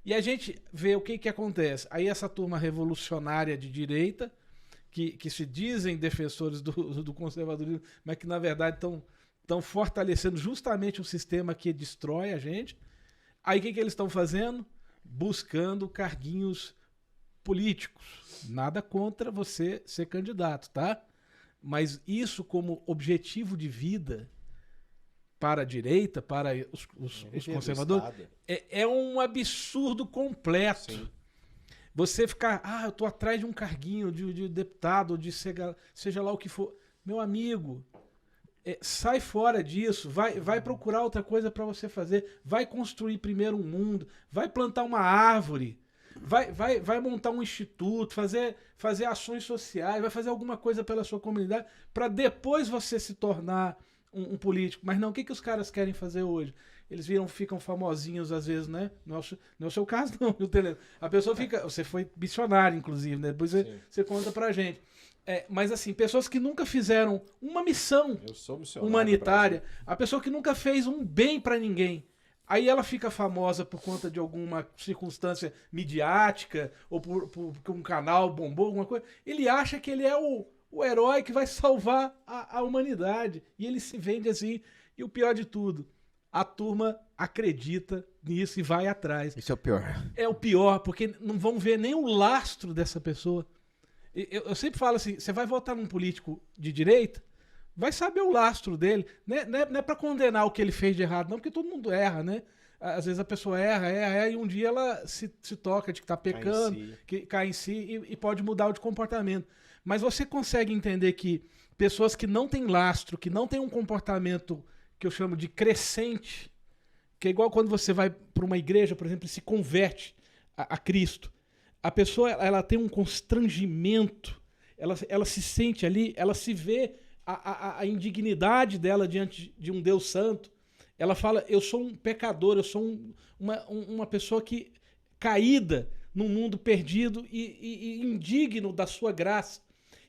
E a gente vê o que acontece. Aí essa turma revolucionária de direita, que se dizem defensores do conservadorismo, mas que na verdade estão fortalecendo justamente um sistema que destrói a gente. Aí o que eles estão fazendo? Buscando carguinhos políticos. Nada contra você ser candidato, tá? Mas isso como objetivo de vida para a direita, para os conservadores, é um absurdo completo. Sim. Você ficar, eu tô atrás de um carguinho de deputado, de seja lá o que for. Meu amigo, sai fora disso, vai procurar outra coisa para você fazer, vai construir primeiro um mundo, vai plantar uma árvore, vai montar um instituto, fazer ações sociais, vai fazer alguma coisa pela sua comunidade, para depois você se tornar um político. Mas não, o que os caras querem fazer hoje? Eles ficam famosinhos às vezes, né? Não é o seu caso, não. A pessoa fica... Você foi missionário, inclusive, né? Depois você conta pra gente. Mas assim, pessoas que nunca fizeram uma missão humanitária, a pessoa que nunca fez um bem pra ninguém, aí ela fica famosa por conta de alguma circunstância midiática, ou porque um canal bombou, alguma coisa. Ele acha que ele é o herói que vai salvar a humanidade. E ele se vende assim. E o pior de tudo, a turma acredita nisso e vai atrás. Isso é o pior. É o pior, porque não vão ver nem o lastro dessa pessoa. Eu sempre falo assim, você vai votar num político de direita, vai saber o lastro dele. Não é para condenar o que ele fez de errado, não, porque todo mundo erra, né? Às vezes a pessoa erra, e um dia ela se toca de que tá pecando, cai em si e pode mudar de comportamento. Mas você consegue entender que pessoas que não têm lastro, que não têm um comportamento que eu chamo de crescente, que é igual quando você vai para uma igreja, por exemplo, e se converte a Cristo. A pessoa ela tem um constrangimento, ela se sente ali, ela se vê a indignidade dela diante de um Deus santo. Ela fala, eu sou um pecador, eu sou uma pessoa que caída num mundo perdido e indigno da sua graça.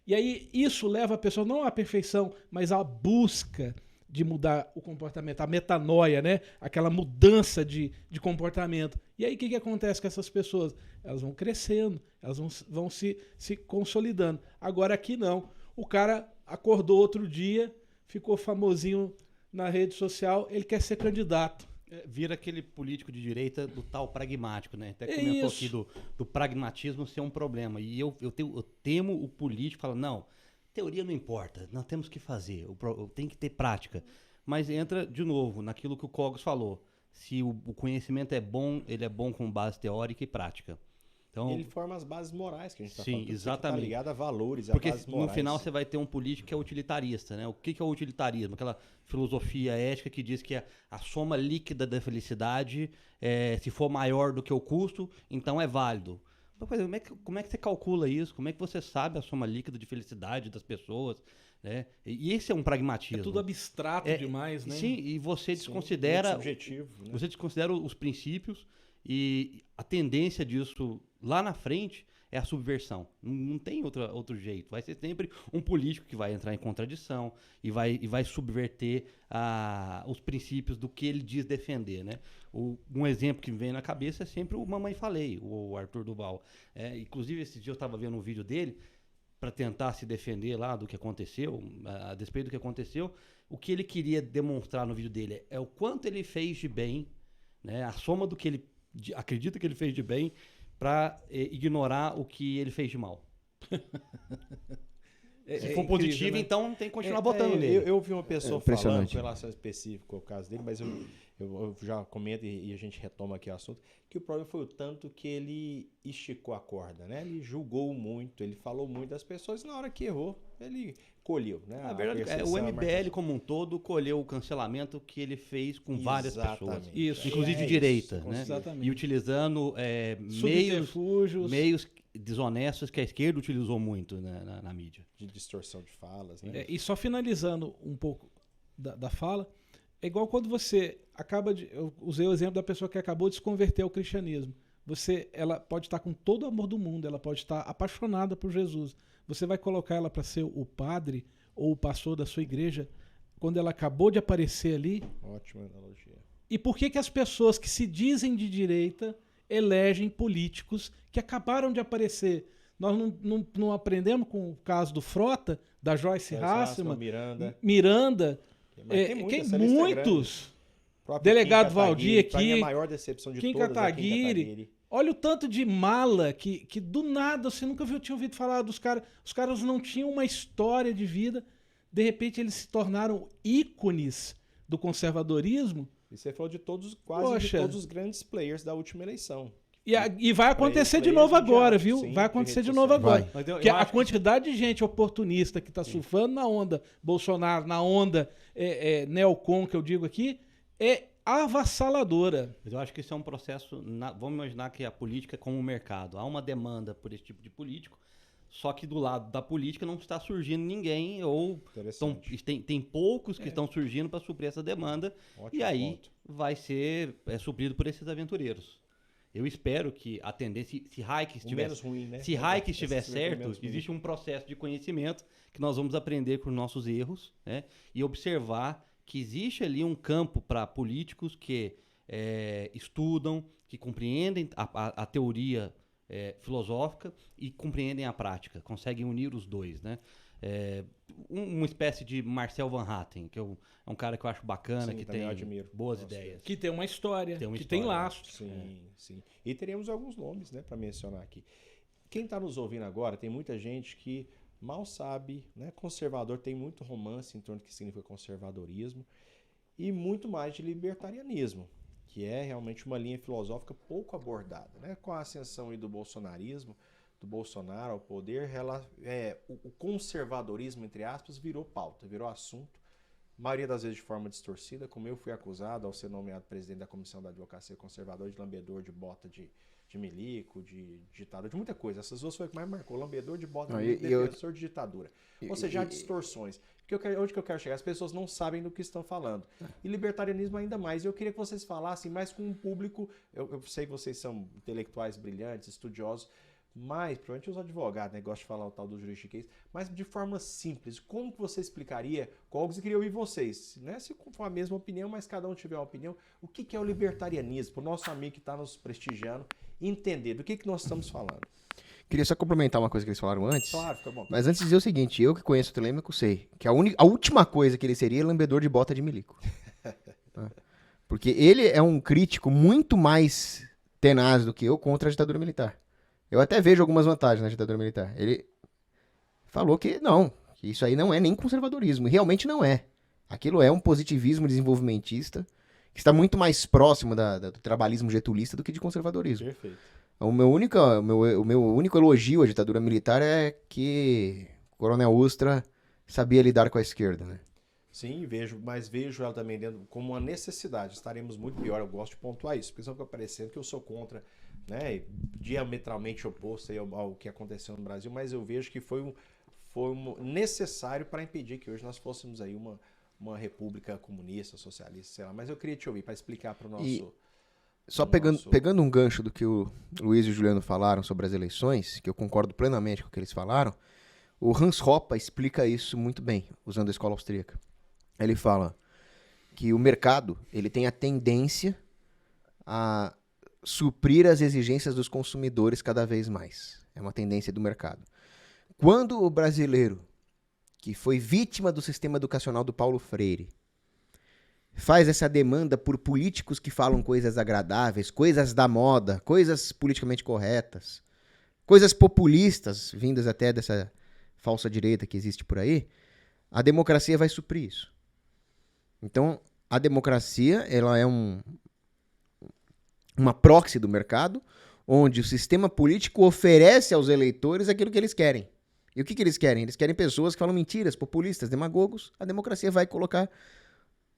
E aí isso leva a pessoa não à perfeição, mas à busca de mudar o comportamento, a metanoia, né? Aquela mudança de comportamento. E aí o que acontece com essas pessoas? Elas vão crescendo, elas vão se consolidando. Agora aqui não. O cara acordou outro dia, ficou famosinho na rede social, ele quer ser candidato. Vira aquele político de direita do tal pragmático, né? Até comentou aqui do pragmatismo ser um problema. E eu temo o político fala, não, teoria não importa, nós temos que fazer, tem que ter prática. Mas entra, de novo, naquilo que o Cogos falou. Se o conhecimento é bom, ele é bom com base teórica e prática. Então, Ele forma as bases morais que a gente está sim, falando. Tudo isso aqui exatamente. Tá ligado a valores, a porque bases no morais. final você vai ter um político que é utilitarista, né? O que é o utilitarismo? Aquela filosofia ética que diz que a soma líquida da felicidade, se for maior do que o custo, então é válido. Como é que você calcula isso? Como é que você sabe a soma líquida de felicidade das pessoas? Né? E esse é um pragmatismo. É tudo abstrato demais, né? Sim, e você Sim, desconsidera, muito subjetivo, né? você desconsidera os princípios, e a tendência disso lá na frente é a subversão. Não tem outro jeito. Vai ser sempre um político que vai entrar em contradição e vai subverter os princípios do que ele diz defender, né? Um exemplo que me vem na cabeça é sempre o Mamãe Falei, o Arthur Duval. Inclusive, esse dia eu estava vendo um vídeo dele para tentar se defender lá do que aconteceu, a despeito do que aconteceu. O que ele queria demonstrar no vídeo dele é o quanto ele fez de bem, né? A soma do que ele acredita que ele fez de bem, para ignorar o que ele fez de mal. Se for positivo, incrível, né? então tem que continuar botando nele. Eu ouvi uma pessoa falando impressionante. com relação específica ao caso dele, mas eu já comento e a gente retoma aqui o assunto, que o problema foi o tanto que ele esticou a corda, né? Ele julgou muito, ele falou muito das pessoas, e na hora que errou, ele colheu, né? Na verdade, percepção, o a MBL marcação. como um todo colheu o cancelamento que ele fez com várias pessoas. Exatamente. Isso. Inclusive de É direita, isso, né? exatamente. E utilizando Subterfúgios. meios desonestos que a esquerda utilizou muito, né, na mídia. De distorção de falas, né? E só finalizando um pouco da fala, é igual quando você eu usei o exemplo da pessoa que acabou de se converter ao cristianismo. Ela pode estar com todo o amor do mundo, ela pode estar apaixonada por Jesus. Você vai colocar ela para ser o padre ou o pastor da sua igreja quando ela acabou de aparecer ali? Ótima analogia. E por que as pessoas que se dizem de direita elegem políticos que acabaram de aparecer? Nós não aprendemos com o caso do Frota, da Joyce Hasselman, Miranda, Mas tem muitos, essa lista é grande. muitos. O próprio Delegado Kim Kataguiri, Valdir pra mim, aqui, a maior decepção de Kim todas é Kim Kataguiri. Kataguiri. Olha o tanto de mala que do nada você nunca tinha ouvido falar dos caras. Os caras não tinham uma história de vida. De repente eles se tornaram ícones do conservadorismo. E você falou de quase de Poxa. todos os grandes players da última eleição. E vai acontecer de players novo agora, mundiais, viu? sim, Vai de acontecer rede de novo social. agora. Mas eu Porque a acho que- quantidade de gente oportunista que está surfando na onda Bolsonaro, na onda neocon, que eu digo aqui, é avassaladora. Mas eu acho que isso é um processo. Vamos imaginar que a política é como um mercado. Há uma demanda por esse tipo de político, só que do lado da política não está surgindo ninguém, ou Interessante. tem poucos que estão surgindo para suprir essa demanda, Ótimo e aí ponto. vai ser suprido por esses aventureiros. Eu espero que a tendência, se Hayek O estiver, menos ruim, né? se Hayek estiver Esse seria o certo, menos ruim. existe um processo de conhecimento que nós vamos aprender com nossos erros, né? E observar que existe ali um campo para políticos que estudam, que compreendem a teoria filosófica e compreendem a prática, conseguem unir os dois, né? Uma espécie de Marcel Van Hatten, que é um cara que eu acho bacana, Sim, que também tem admiro. boas Gosto ideias. Que tem uma história, Tem uma que tem história, laços. Sim, sim. E teríamos alguns nomes, né, para mencionar aqui. Quem está nos ouvindo agora, tem muita gente que mal sabe, né? Conservador tem muito romance em torno do que significa conservadorismo e muito mais de libertarianismo, que é realmente uma linha filosófica pouco abordada, né? Com a ascensão aí do bolsonarismo, do Bolsonaro ao poder, o conservadorismo, entre aspas, virou pauta, virou assunto, a maioria das vezes de forma distorcida, como eu fui acusado ao ser nomeado presidente da Comissão da Advocacia Conservadora, de lambedor de bota de milico, de ditador, de muita coisa. Essas duas foi o que mais marcou, lambedor de bota de milico, defensor de ditadura. Ou seja, há distorções. Onde que eu quero chegar? As pessoas não sabem do que estão falando. E libertarianismo ainda mais. Eu queria que vocês falassem mais com um público, eu sei que vocês são intelectuais brilhantes, estudiosos, mas, provavelmente os advogados, né, gostam de falar o tal do juridiquês, mas de forma simples, como que você explicaria, qual que eu queria ouvir vocês, né? Se for a mesma opinião, mas cada um tiver uma opinião, o que é o libertarianismo, para o nosso amigo que está nos prestigiando, entender do que nós estamos falando. Queria só complementar uma coisa que eles falaram antes. Claro, fica bom. Mas antes de dizer o seguinte, eu que conheço o Telêmaco sei que a última coisa que ele seria é lambedor de bota de milico. Tá? Porque ele é um crítico muito mais tenaz do que eu contra a ditadura militar. Eu até vejo algumas vantagens na ditadura militar. Ele falou que não, que isso aí não é nem conservadorismo. E realmente não é. Aquilo é um positivismo desenvolvimentista que está muito mais próximo do trabalhismo getulista do que de conservadorismo. Perfeito. O meu único elogio à ditadura militar é que o Coronel Ustra sabia lidar com a esquerda, né? Sim, mas vejo ela também dentro como uma necessidade. Estaremos muito pior. Eu gosto de pontuar isso, porque só fica parecendo que eu sou contra, né, diametralmente oposto aí ao que aconteceu no Brasil, mas eu vejo que foi necessário para impedir que hoje nós fôssemos aí uma república comunista, socialista, sei lá. Mas eu queria te ouvir para explicar para o nosso... Só pegando um gancho do que o Luiz e o Juliano falaram sobre as eleições, que eu concordo plenamente com o que eles falaram, o Hans Hoppe explica isso muito bem, usando a escola austríaca. Ele fala que o mercado ele tem a tendência a suprir as exigências dos consumidores cada vez mais. É uma tendência do mercado. Quando o brasileiro, que foi vítima do sistema educacional do Paulo Freire, faz essa demanda por políticos que falam coisas agradáveis, coisas da moda, coisas politicamente corretas, coisas populistas, vindas até dessa falsa direita que existe por aí, a democracia vai suprir isso. Então, a democracia ela é uma proxy do mercado, onde o sistema político oferece aos eleitores aquilo que eles querem. E o que eles querem? Eles querem pessoas que falam mentiras, populistas, demagogos. A democracia vai colocar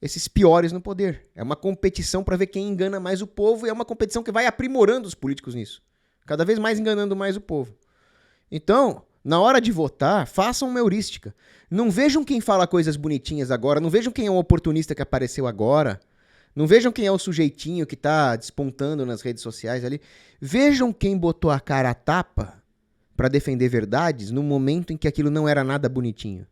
esses piores no poder. É uma competição para ver quem engana mais o povo e é uma competição que vai aprimorando os políticos nisso. Cada vez mais enganando mais o povo. Então, na hora de votar, façam uma heurística. Não vejam quem fala coisas bonitinhas agora, não vejam quem é um oportunista que apareceu agora, não vejam quem é o sujeitinho que está despontando nas redes sociais ali. Vejam quem botou a cara a tapa para defender verdades no momento em que aquilo não era nada bonitinho.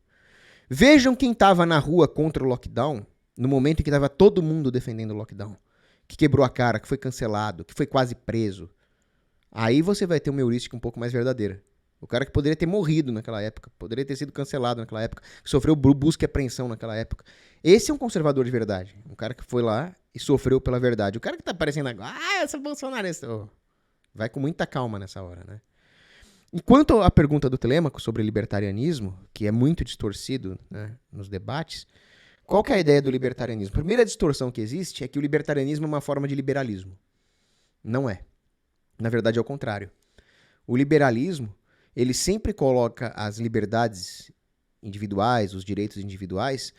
Vejam quem estava na rua contra o lockdown no momento em que estava todo mundo defendendo o lockdown, que quebrou a cara, que foi cancelado, que foi quase preso. Aí você vai ter uma heurística um pouco mais verdadeira. O cara que poderia ter morrido naquela época, poderia ter sido cancelado naquela época, que sofreu busca e apreensão naquela época. Esse é um conservador de verdade. Um cara que foi lá e sofreu pela verdade. O cara que tá aparecendo agora, essa bolsonarista, vai com muita calma nessa hora, né? Enquanto a pergunta do Telêmaco sobre libertarianismo, que é muito distorcido, né, nos debates, qual que é a ideia do libertarianismo? A primeira distorção que existe é que o libertarianismo é uma forma de liberalismo. Não é. Na verdade, é o contrário. O liberalismo, ele sempre coloca as liberdades individuais, os direitos individuais,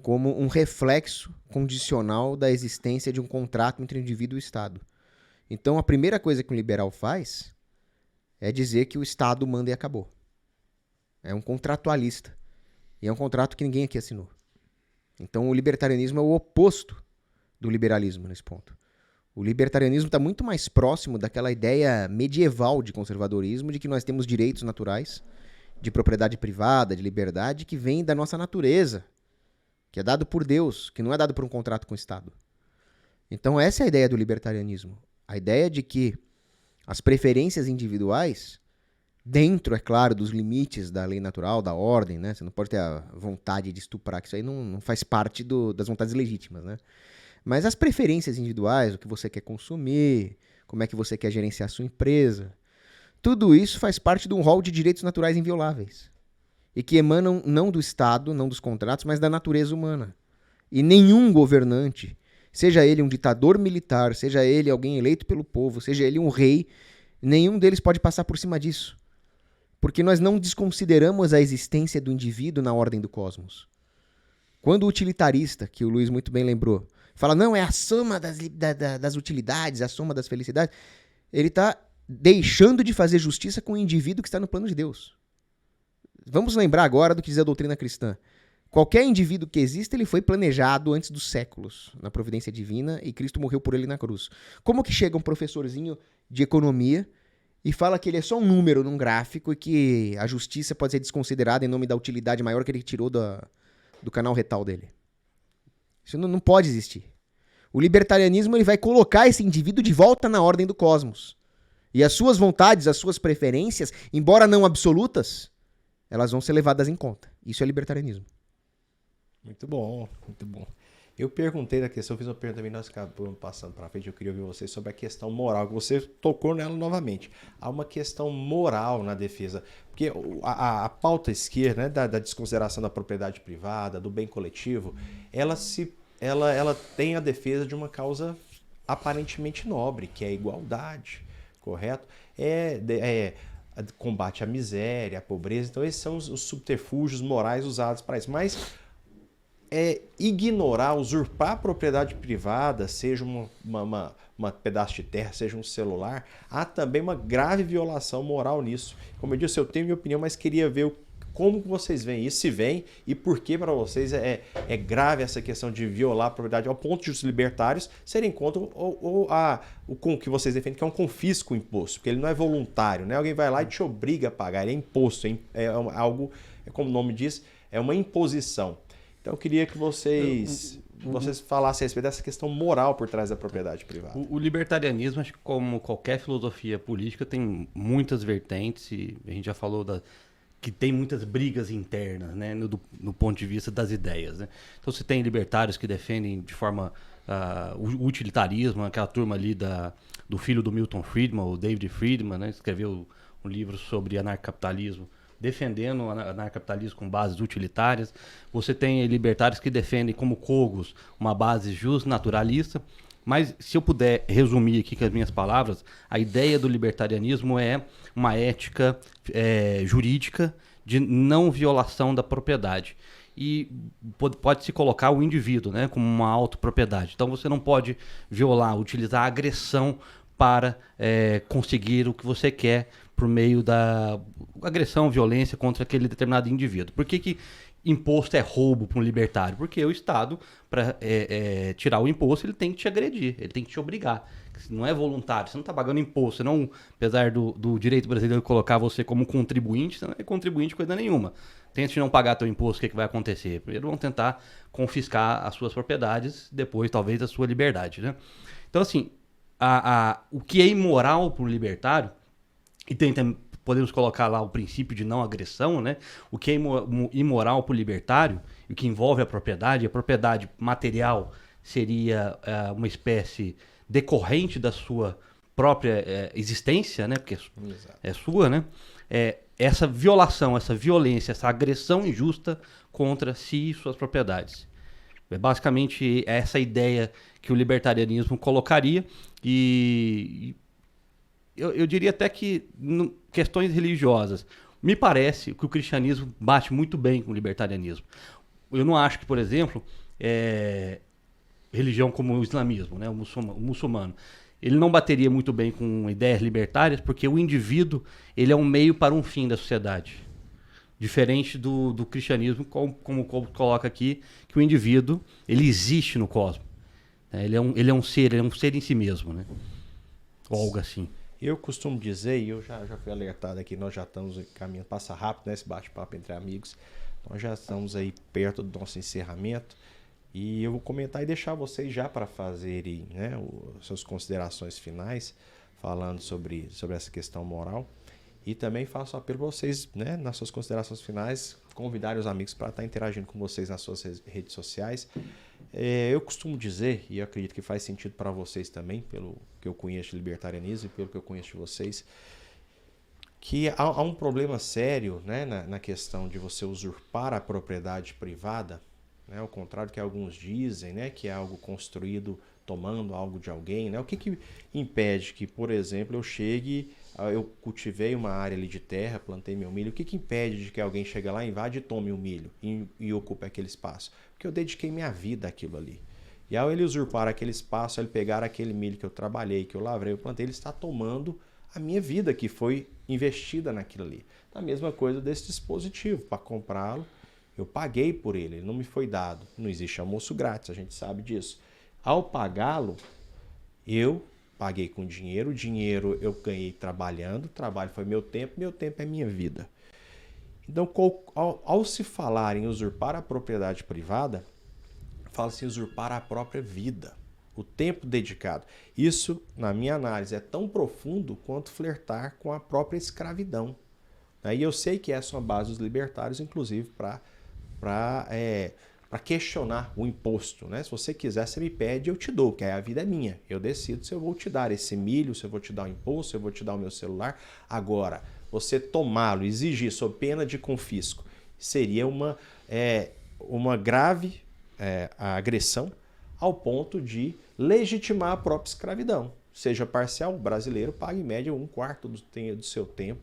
como um reflexo condicional da existência de um contrato entre o indivíduo e o Estado. Então, a primeira coisa que um liberal faz é dizer que o Estado manda e acabou. É um contratualista. E é um contrato que ninguém aqui assinou. Então, o libertarianismo é o oposto do liberalismo nesse ponto. O libertarianismo está muito mais próximo daquela ideia medieval de conservadorismo, de que nós temos direitos naturais, de propriedade privada, de liberdade, que vem da nossa natureza, que é dado por Deus, que não é dado por um contrato com o Estado. Então, essa é a ideia do libertarianismo. A ideia de que as preferências individuais, dentro, é claro, dos limites da lei natural, da ordem, né? Você não pode ter a vontade de estuprar, que isso aí não faz parte das vontades legítimas, né? Mas as preferências individuais, o que você quer consumir, como é que você quer gerenciar a sua empresa, tudo isso faz parte de um rol de direitos naturais invioláveis. E que emanam não do Estado, não dos contratos, mas da natureza humana. E nenhum governante, seja ele um ditador militar, seja ele alguém eleito pelo povo, seja ele um rei, nenhum deles pode passar por cima disso. Porque nós não desconsideramos a existência do indivíduo na ordem do cosmos. Quando o utilitarista, que o Luiz muito bem lembrou, fala, não, é a soma das utilidades, a soma das felicidades, ele está deixando de fazer justiça com o indivíduo que está no plano de Deus. Vamos lembrar agora do que diz a doutrina cristã. Qualquer indivíduo que exista, ele foi planejado antes dos séculos, na providência divina, e Cristo morreu por ele na cruz. Como que chega um professorzinho de economia e fala que ele é só um número num gráfico e que a justiça pode ser desconsiderada em nome da utilidade maior que ele tirou do canal retal dele? Isso não pode existir. O libertarianismo ele vai colocar esse indivíduo de volta na ordem do cosmos. E as suas vontades, as suas preferências, embora não absolutas, elas vão ser levadas em conta. Isso é libertarianismo. Muito bom, muito bom. Eu perguntei da questão, eu fiz uma pergunta também, nós acabamos passando para frente, eu queria ouvir vocês sobre a questão moral, que você tocou nela novamente. Há uma questão moral na defesa, porque a pauta esquerda, né, da desconsideração da propriedade privada, do bem coletivo, ela tem a defesa de uma causa aparentemente nobre, que é a igualdade. correto, combate à miséria, à pobreza. Então esses são os subterfúgios morais usados para isso. Mas ignorar, usurpar a propriedade privada, seja uma pedaço de terra, seja um celular, há também uma grave violação moral nisso. Como eu disse, eu tenho minha opinião, mas queria ver como vocês veem isso, se veem, e por que para vocês é grave essa questão de violar a propriedade, ao ponto de os libertários serem contra o que vocês defendem, que é um confisco o imposto, porque ele não é voluntário, né? Alguém vai lá e te obriga a pagar, ele é imposto, é algo, como o nome diz, é uma imposição. Então eu queria que vocês falassem a respeito dessa questão moral por trás da propriedade privada. O libertarianismo, acho que como qualquer filosofia política, tem muitas vertentes, e a gente já falou que tem muitas brigas internas, né, no ponto de vista das ideias, né? Então você tem libertários que defendem de forma o utilitarismo, aquela turma ali do filho do Milton Friedman, o David Friedman, né, escreveu um livro sobre anarcapitalismo, defendendo o anarcapitalismo com bases utilitárias. Você tem libertários que defendem, como Kogos, uma base justnaturalista. Mas se eu puder resumir aqui com as minhas palavras, a ideia do libertarianismo é uma ética jurídica de não violação da propriedade. E pode-se colocar o indivíduo, né, como uma autopropriedade. Então você não pode violar, utilizar a agressão para conseguir o que você quer por meio da agressão, violência contra aquele determinado indivíduo. Por que imposto é roubo para um libertário? Porque o Estado, para tirar o imposto, ele tem que te agredir, ele tem que te obrigar. Não é voluntário, você não está pagando imposto. Você não, apesar do direito brasileiro colocar você como contribuinte, você não é contribuinte coisa nenhuma. Tente não pagar teu imposto, o que vai acontecer? Primeiro vão tentar confiscar as suas propriedades, depois talvez a sua liberdade, né? Então assim, o que é imoral para o libertário, e podemos colocar lá o princípio de não agressão, né? O que é imoral para o libertário, e o que envolve a propriedade material seria uma espécie decorrente da sua própria existência, né? Porque é sua, né? Essa violação, essa violência, essa agressão injusta contra si e suas propriedades. É basicamente essa ideia que o libertarianismo colocaria, e eu diria até que questões religiosas, me parece que o cristianismo bate muito bem com o libertarianismo. Eu não acho que, por exemplo, religião como o islamismo, né, o muçulmano, ele não bateria muito bem com ideias libertárias, porque o indivíduo ele é um meio para um fim da sociedade. Diferente do cristianismo, como coloca aqui, que o indivíduo ele existe no cosmos. Ele é um ser em si mesmo, né? Ou algo assim. Eu costumo dizer, e eu já fui alertado aqui, nós já estamos caminhando, passa rápido, né, esse bate-papo entre amigos, nós já estamos aí perto do nosso encerramento, e eu vou comentar e deixar vocês já para fazerem, né, suas considerações finais, falando sobre essa questão moral, e também faço apelo para vocês, né, nas suas considerações finais, convidarem os amigos para estar interagindo com vocês nas suas redes sociais. Eu costumo dizer, e eu acredito que faz sentido para vocês também, pelo que eu conheço de libertarianismo e pelo que eu conheço de vocês, que há um problema sério, né, na questão de você usurpar a propriedade privada, né, ao contrário do que alguns dizem, né, que é algo construído tomando algo de alguém, né? O que impede que, por exemplo, eu cultivei uma área ali de terra, plantei meu milho, o que impede de que alguém chegue lá, invade e tome o milho e ocupe aquele espaço? Porque eu dediquei minha vida àquilo ali. E ao ele usurpar aquele espaço, ao ele pegar aquele milho que eu trabalhei, que eu lavrei, eu plantei, ele está tomando a minha vida que foi investida naquilo ali. A mesma coisa desse dispositivo, para comprá-lo, eu paguei por ele não me foi dado. Não existe almoço grátis, a gente sabe disso. Ao pagá-lo, eu paguei com dinheiro, o dinheiro eu ganhei trabalhando, o trabalho foi meu tempo é minha vida. Então, ao se falar em usurpar a propriedade privada, fala-se em usurpar a própria vida, o tempo dedicado. Isso, na minha análise, é tão profundo quanto flertar com a própria escravidão. E eu sei que essa é uma base dos libertários, inclusive, para questionar o imposto, né? Se você quiser, você me pede, eu te dou, porque aí a vida é minha. Eu decido se eu vou te dar esse milho, se eu vou te dar o imposto, se eu vou te dar o meu celular. Agora, você tomá-lo, exigir sob pena de confisco, seria uma grave agressão ao ponto de legitimar a própria escravidão. seja parcial, o brasileiro paga em média 1/4 do seu tempo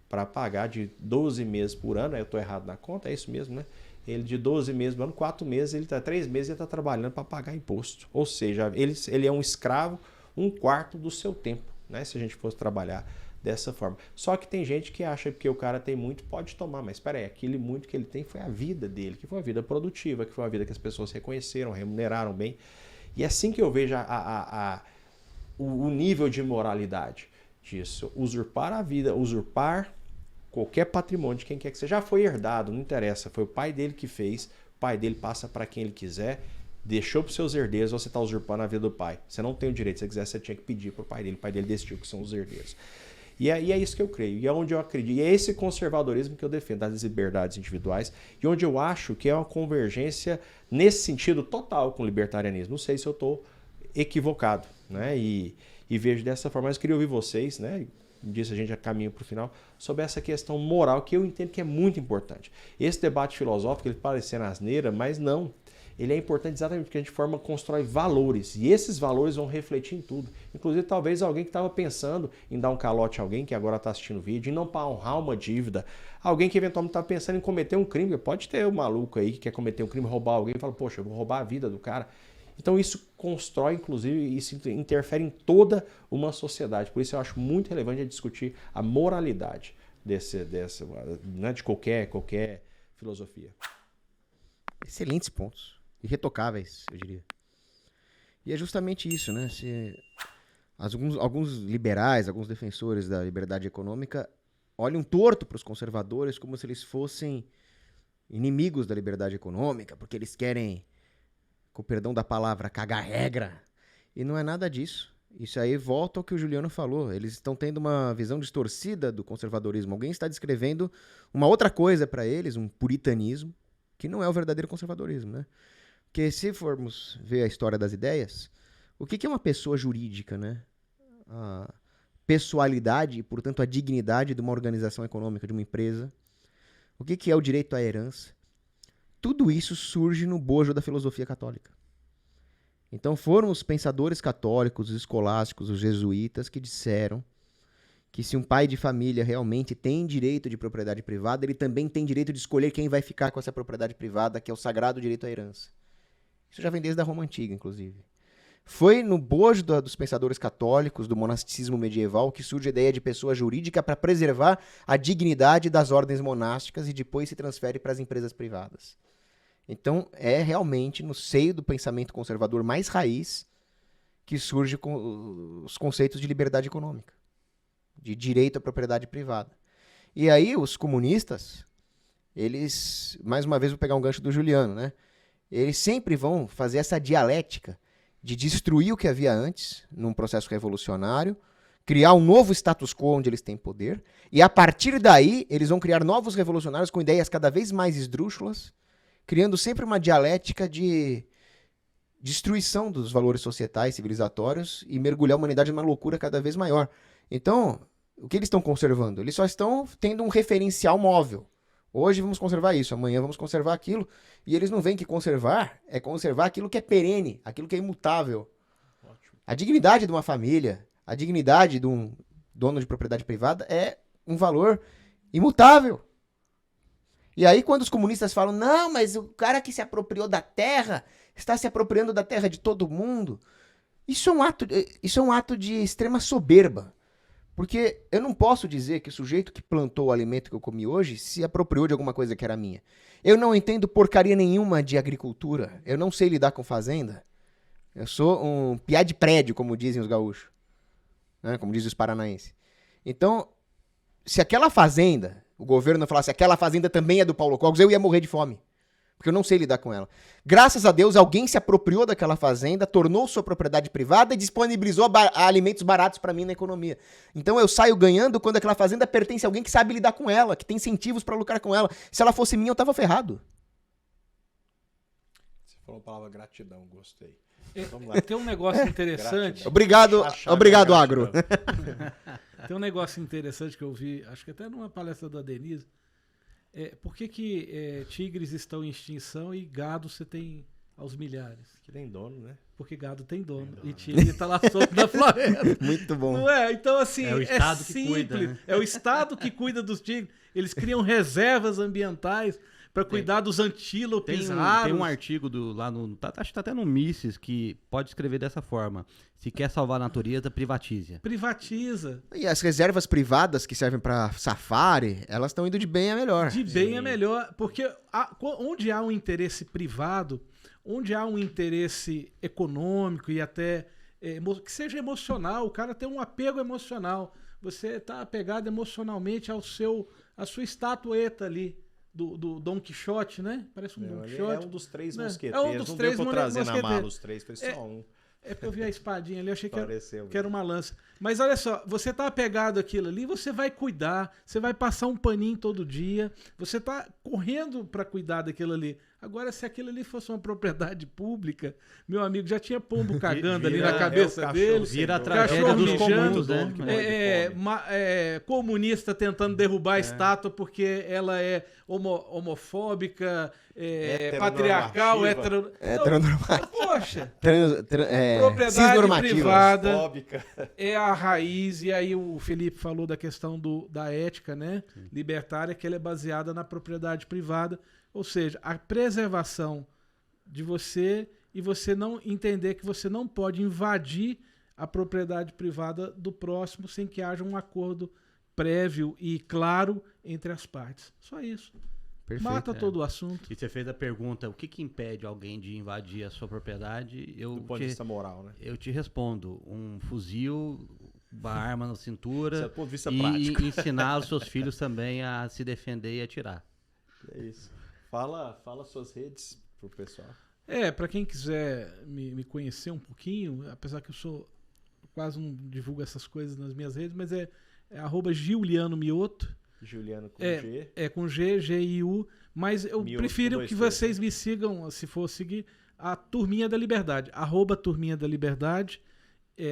para pagar de 12 meses por ano. Eu estou errado na conta, é isso mesmo, né? Ele de 12 meses por ano, 4 meses, 3 meses ele está trabalhando para pagar imposto. Ou seja, ele é um escravo 1/4 do seu tempo, né? Se a gente fosse trabalhar dessa forma. Só que tem gente que acha que porque o cara tem muito, pode tomar. Mas espera aí, aquele muito que ele tem foi a vida dele, que foi uma vida produtiva, que foi uma vida que as pessoas reconheceram, remuneraram bem. E é assim que eu vejo o nível de moralidade disso. Usurpar a vida, usurpar qualquer patrimônio de quem quer que seja. Já foi herdado, não interessa. Foi o pai dele que fez, o pai dele passa para quem ele quiser, deixou para os seus herdeiros, você está usurpando a vida do pai. Você não tem o direito, se você quiser, você tinha que pedir para o pai dele decidiu que são os herdeiros. E é isso que eu creio, e é onde eu acredito. E é esse conservadorismo que eu defendo, das liberdades individuais, e onde eu acho que é uma convergência nesse sentido total com o libertarianismo. Não sei se eu estou equivocado, né? E vejo dessa forma. Mas eu queria ouvir vocês, né? Disso a gente já caminha para o final, sobre essa questão moral, que eu entendo que é muito importante. Esse debate filosófico, ele parece ser asneira, mas não. Ele é importante exatamente porque a gente constrói valores, e esses valores vão refletir em tudo. Inclusive, talvez alguém que estava pensando em dar um calote a alguém que agora está assistindo o vídeo, em não honrar uma dívida, alguém que eventualmente está pensando em cometer um crime, pode ter um maluco aí que quer cometer um crime, roubar alguém e fala, poxa, eu vou roubar a vida do cara. Então isso constrói, inclusive, isso interfere em toda uma sociedade. Por isso eu acho muito relevante a discutir a moralidade né, de qualquer filosofia. Excelentes pontos. Irretocáveis, eu diria. E é justamente isso, né? Alguns liberais, alguns defensores da liberdade econômica olham torto para os conservadores como se eles fossem inimigos da liberdade econômica, porque eles querem, com o perdão da palavra, cagar regra. E não é nada disso. Isso aí volta ao que o Juliano falou. Eles estão tendo uma visão distorcida do conservadorismo. Alguém está descrevendo uma outra coisa para eles, um puritanismo, que não é o verdadeiro conservadorismo, né? Porque se formos ver a história das ideias, o que é uma pessoa jurídica, né? A pessoalidade e, portanto, a dignidade de uma organização econômica, de uma empresa. O que é o direito à herança? Tudo isso surge no bojo da filosofia católica. Então foram os pensadores católicos, os escolásticos, os jesuítas que disseram que se um pai de família realmente tem direito de propriedade privada, ele também tem direito de escolher quem vai ficar com essa propriedade privada, que é o sagrado direito à herança. Isso já vem desde a Roma Antiga, inclusive. Foi no bojo dos pensadores católicos, do monasticismo medieval, que surge a ideia de pessoa jurídica para preservar a dignidade das ordens monásticas e depois se transfere para as empresas privadas. Então, é realmente no seio do pensamento conservador mais raiz que surge com os conceitos de liberdade econômica, de direito à propriedade privada. E aí os comunistas, eles, mais uma vez vou pegar um gancho do Juliano, né? Eles sempre vão fazer essa dialética de destruir o que havia antes, num processo revolucionário, criar um novo status quo onde eles têm poder, e a partir daí eles vão criar novos revolucionários com ideias cada vez mais esdrúxulas, criando sempre uma dialética de destruição dos valores societais, civilizatórios, e mergulhar a humanidade numa loucura cada vez maior. Então, o que eles estão conservando? Eles só estão tendo um referencial móvel. Hoje vamos conservar isso, amanhã vamos conservar aquilo, e eles não veem que conservar é conservar aquilo que é perene, aquilo que é imutável. Ótimo. A dignidade de uma família, a dignidade de um dono de propriedade privada é um valor imutável. E aí quando os comunistas falam, não, mas o cara que se apropriou da terra está se apropriando da terra de todo mundo, isso é um ato de extrema soberba. Porque eu não posso dizer que o sujeito que plantou o alimento que eu comi hoje se apropriou de alguma coisa que era minha. Eu não entendo porcaria nenhuma de agricultura. Eu não sei lidar com fazenda. Eu sou um piá de prédio, como dizem os gaúchos. Né? Como dizem os paranaenses. Então, se aquela fazenda, o governo falasse aquela fazenda também é do Paulo Cogos, eu ia morrer de fome. Porque eu não sei lidar com ela. Graças a Deus, alguém se apropriou daquela fazenda, tornou sua propriedade privada e disponibilizou alimentos baratos para mim na economia. Então eu saio ganhando quando aquela fazenda pertence a alguém que sabe lidar com ela, que tem incentivos para lucrar com ela. Se ela fosse minha, eu tava ferrado. Você falou a palavra gratidão, gostei. Vamos lá. Tem um negócio interessante. Obrigado, Agro. Tem um negócio interessante que eu vi, acho que até numa palestra da Denise. Por que tigres estão em extinção e gado você tem aos milhares. Que tem dono, né? Porque gado tem dono. E Tigre tá lá solto na floresta. Muito bom. Não é? Então, assim, É o Estado que simples. cuida, né? É o Estado que cuida dos tigres. Eles criam reservas ambientais para cuidar dos antílopes raros. Tem um artigo lá no. Acho que tá até no Mises que pode escrever dessa forma. Se quer salvar a natureza, privatize. Privatiza. E as reservas privadas que servem para safari, elas estão indo de bem a melhor. De bem é melhor. Porque onde há um interesse privado, onde há um interesse econômico e até que seja emocional, o cara tem um apego emocional. Você está apegado emocionalmente à sua estatueta ali. Do Dom Quixote, né? Parece um Dom Quixote. É um dos três Né? mosqueteiros. É um dos não três deu pra trazer na mosqueteiros. mala os três, foi só um. É porque eu vi a espadinha ali, eu achei Pareceu que era uma lança. Mas olha só, você tá apegado àquilo ali, você vai cuidar, você vai passar um paninho todo dia, você tá correndo para cuidar daquilo ali. Agora, se aquilo ali fosse uma propriedade pública, meu amigo, já tinha pombo cagando ali na cabeça dele. Vira a cachorro tragédia dos mijando, comuns, né? Comunista tentando derrubar a estátua porque ela é homofóbica, patriarcal, Heteronormativa. Poxa! Propriedade Propriedade privada é a raiz, e aí o Felipe falou da questão da ética, né? Libertária, que ela é baseada na propriedade privada, ou seja, a preservação de você e você não entender que você não pode invadir a propriedade privada do próximo sem que haja um acordo prévio e claro entre as partes. Só isso. Perfeito, Mata todo o assunto. E você fez a pergunta, o que impede alguém de invadir a sua propriedade? Do ponto de vista moral, né? Eu te respondo, um fuzil, uma arma na cintura Isso é do ponto de vista e prático. ensinar os seus filhos também a se defender e atirar. É isso. Fala suas redes pro pessoal. Para quem quiser me conhecer um pouquinho, apesar que eu quase não divulgo essas coisas nas minhas redes, mas é @Giuliano Mioto. Juliano com G. Com G, G-I-U, mas eu Mioto prefiro com que 2 T's, vocês me sigam, se for seguir, a Turminha da Liberdade, @Turminha da Liberdade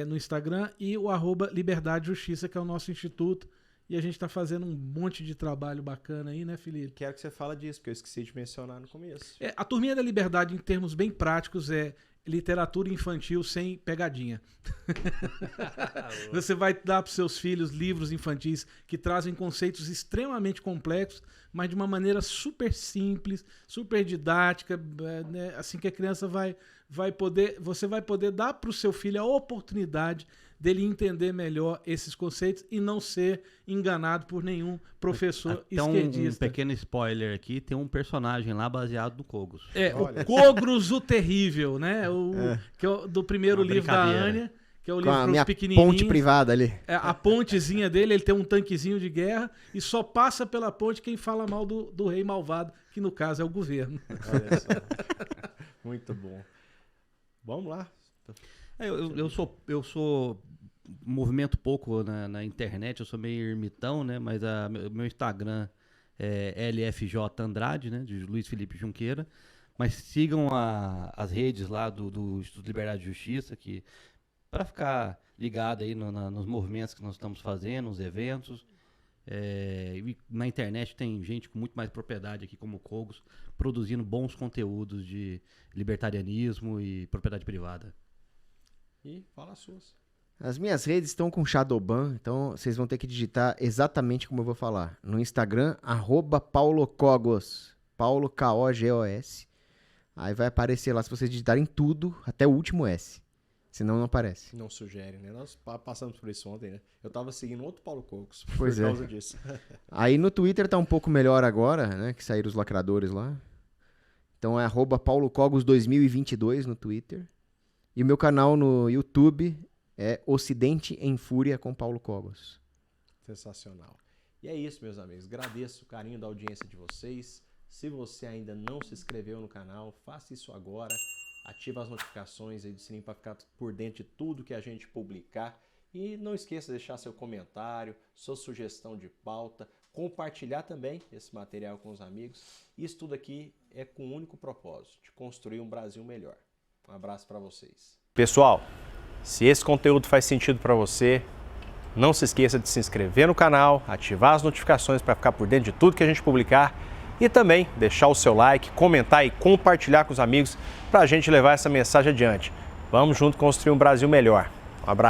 no Instagram e o @Liberdade Justiça, que é o nosso instituto, e a gente está fazendo um monte de trabalho bacana aí, né, Felipe? Quero que você fale disso, porque eu esqueci de mencionar no começo. A Turminha da Liberdade, em termos bem práticos, é literatura infantil sem pegadinha. Você vai dar para os seus filhos livros infantis que trazem conceitos extremamente complexos, mas de uma maneira super simples, super didática, né? Assim que a criança você vai poder dar para o seu filho a oportunidade dele entender melhor esses conceitos e não ser enganado por nenhum professor esquerdista. Um pequeno spoiler aqui, tem um personagem lá baseado no Cogos. O Cogros o Terrível, né? Que é do primeiro Uma livro da brincadeira. Anya, que é o Com livro a para minha os pequenininhos. ponte privada ali. A pontezinha dele, ele tem um tanquezinho de guerra e só passa pela ponte quem fala mal do rei malvado, que no caso é o governo. Olha só. Muito bom. Vamos lá. Eu sou movimento pouco na internet, eu sou meio ermitão, né? Mas meu Instagram é LFJ Andrade, né? De Luiz Felipe Junqueira. Mas sigam as redes lá do Instituto Liberdade e Justiça, que para ficar ligado aí nos movimentos que nós estamos fazendo, nos eventos. E na internet tem gente com muito mais propriedade aqui, como o Cogos, produzindo bons conteúdos de libertarianismo e propriedade privada. E fala as suas. As minhas redes estão com Shadowban, então vocês vão ter que digitar exatamente como eu vou falar. No Instagram, @PauloCogos, Paulo K-O-G-O-S. Aí vai aparecer lá se vocês digitarem tudo, até o último S. Senão não aparece. Não sugere, né? Nós passamos por isso ontem, né? Eu tava seguindo outro Paulo Cogos Pois por é. causa disso. Aí no Twitter tá um pouco melhor agora, né? Que saíram os lacradores lá. Então é @PauloCogos2022 no Twitter. E o meu canal no YouTube é Ocidente em Fúria com Paulo Cogos. Sensacional. E é isso, meus amigos. Agradeço o carinho da audiência de vocês. Se você ainda não se inscreveu no canal, faça isso agora. Ativa as notificações aí do sininho para ficar por dentro de tudo que a gente publicar. E não esqueça de deixar seu comentário, sua sugestão de pauta, compartilhar também esse material com os amigos. Isso tudo aqui é com o único propósito, de construir um Brasil melhor. Um abraço para vocês. Pessoal, se esse conteúdo faz sentido para você, não se esqueça de se inscrever no canal, ativar as notificações para ficar por dentro de tudo que a gente publicar E também deixar o seu like, comentar e compartilhar com os amigos para a gente levar essa mensagem adiante. Vamos junto construir um Brasil melhor.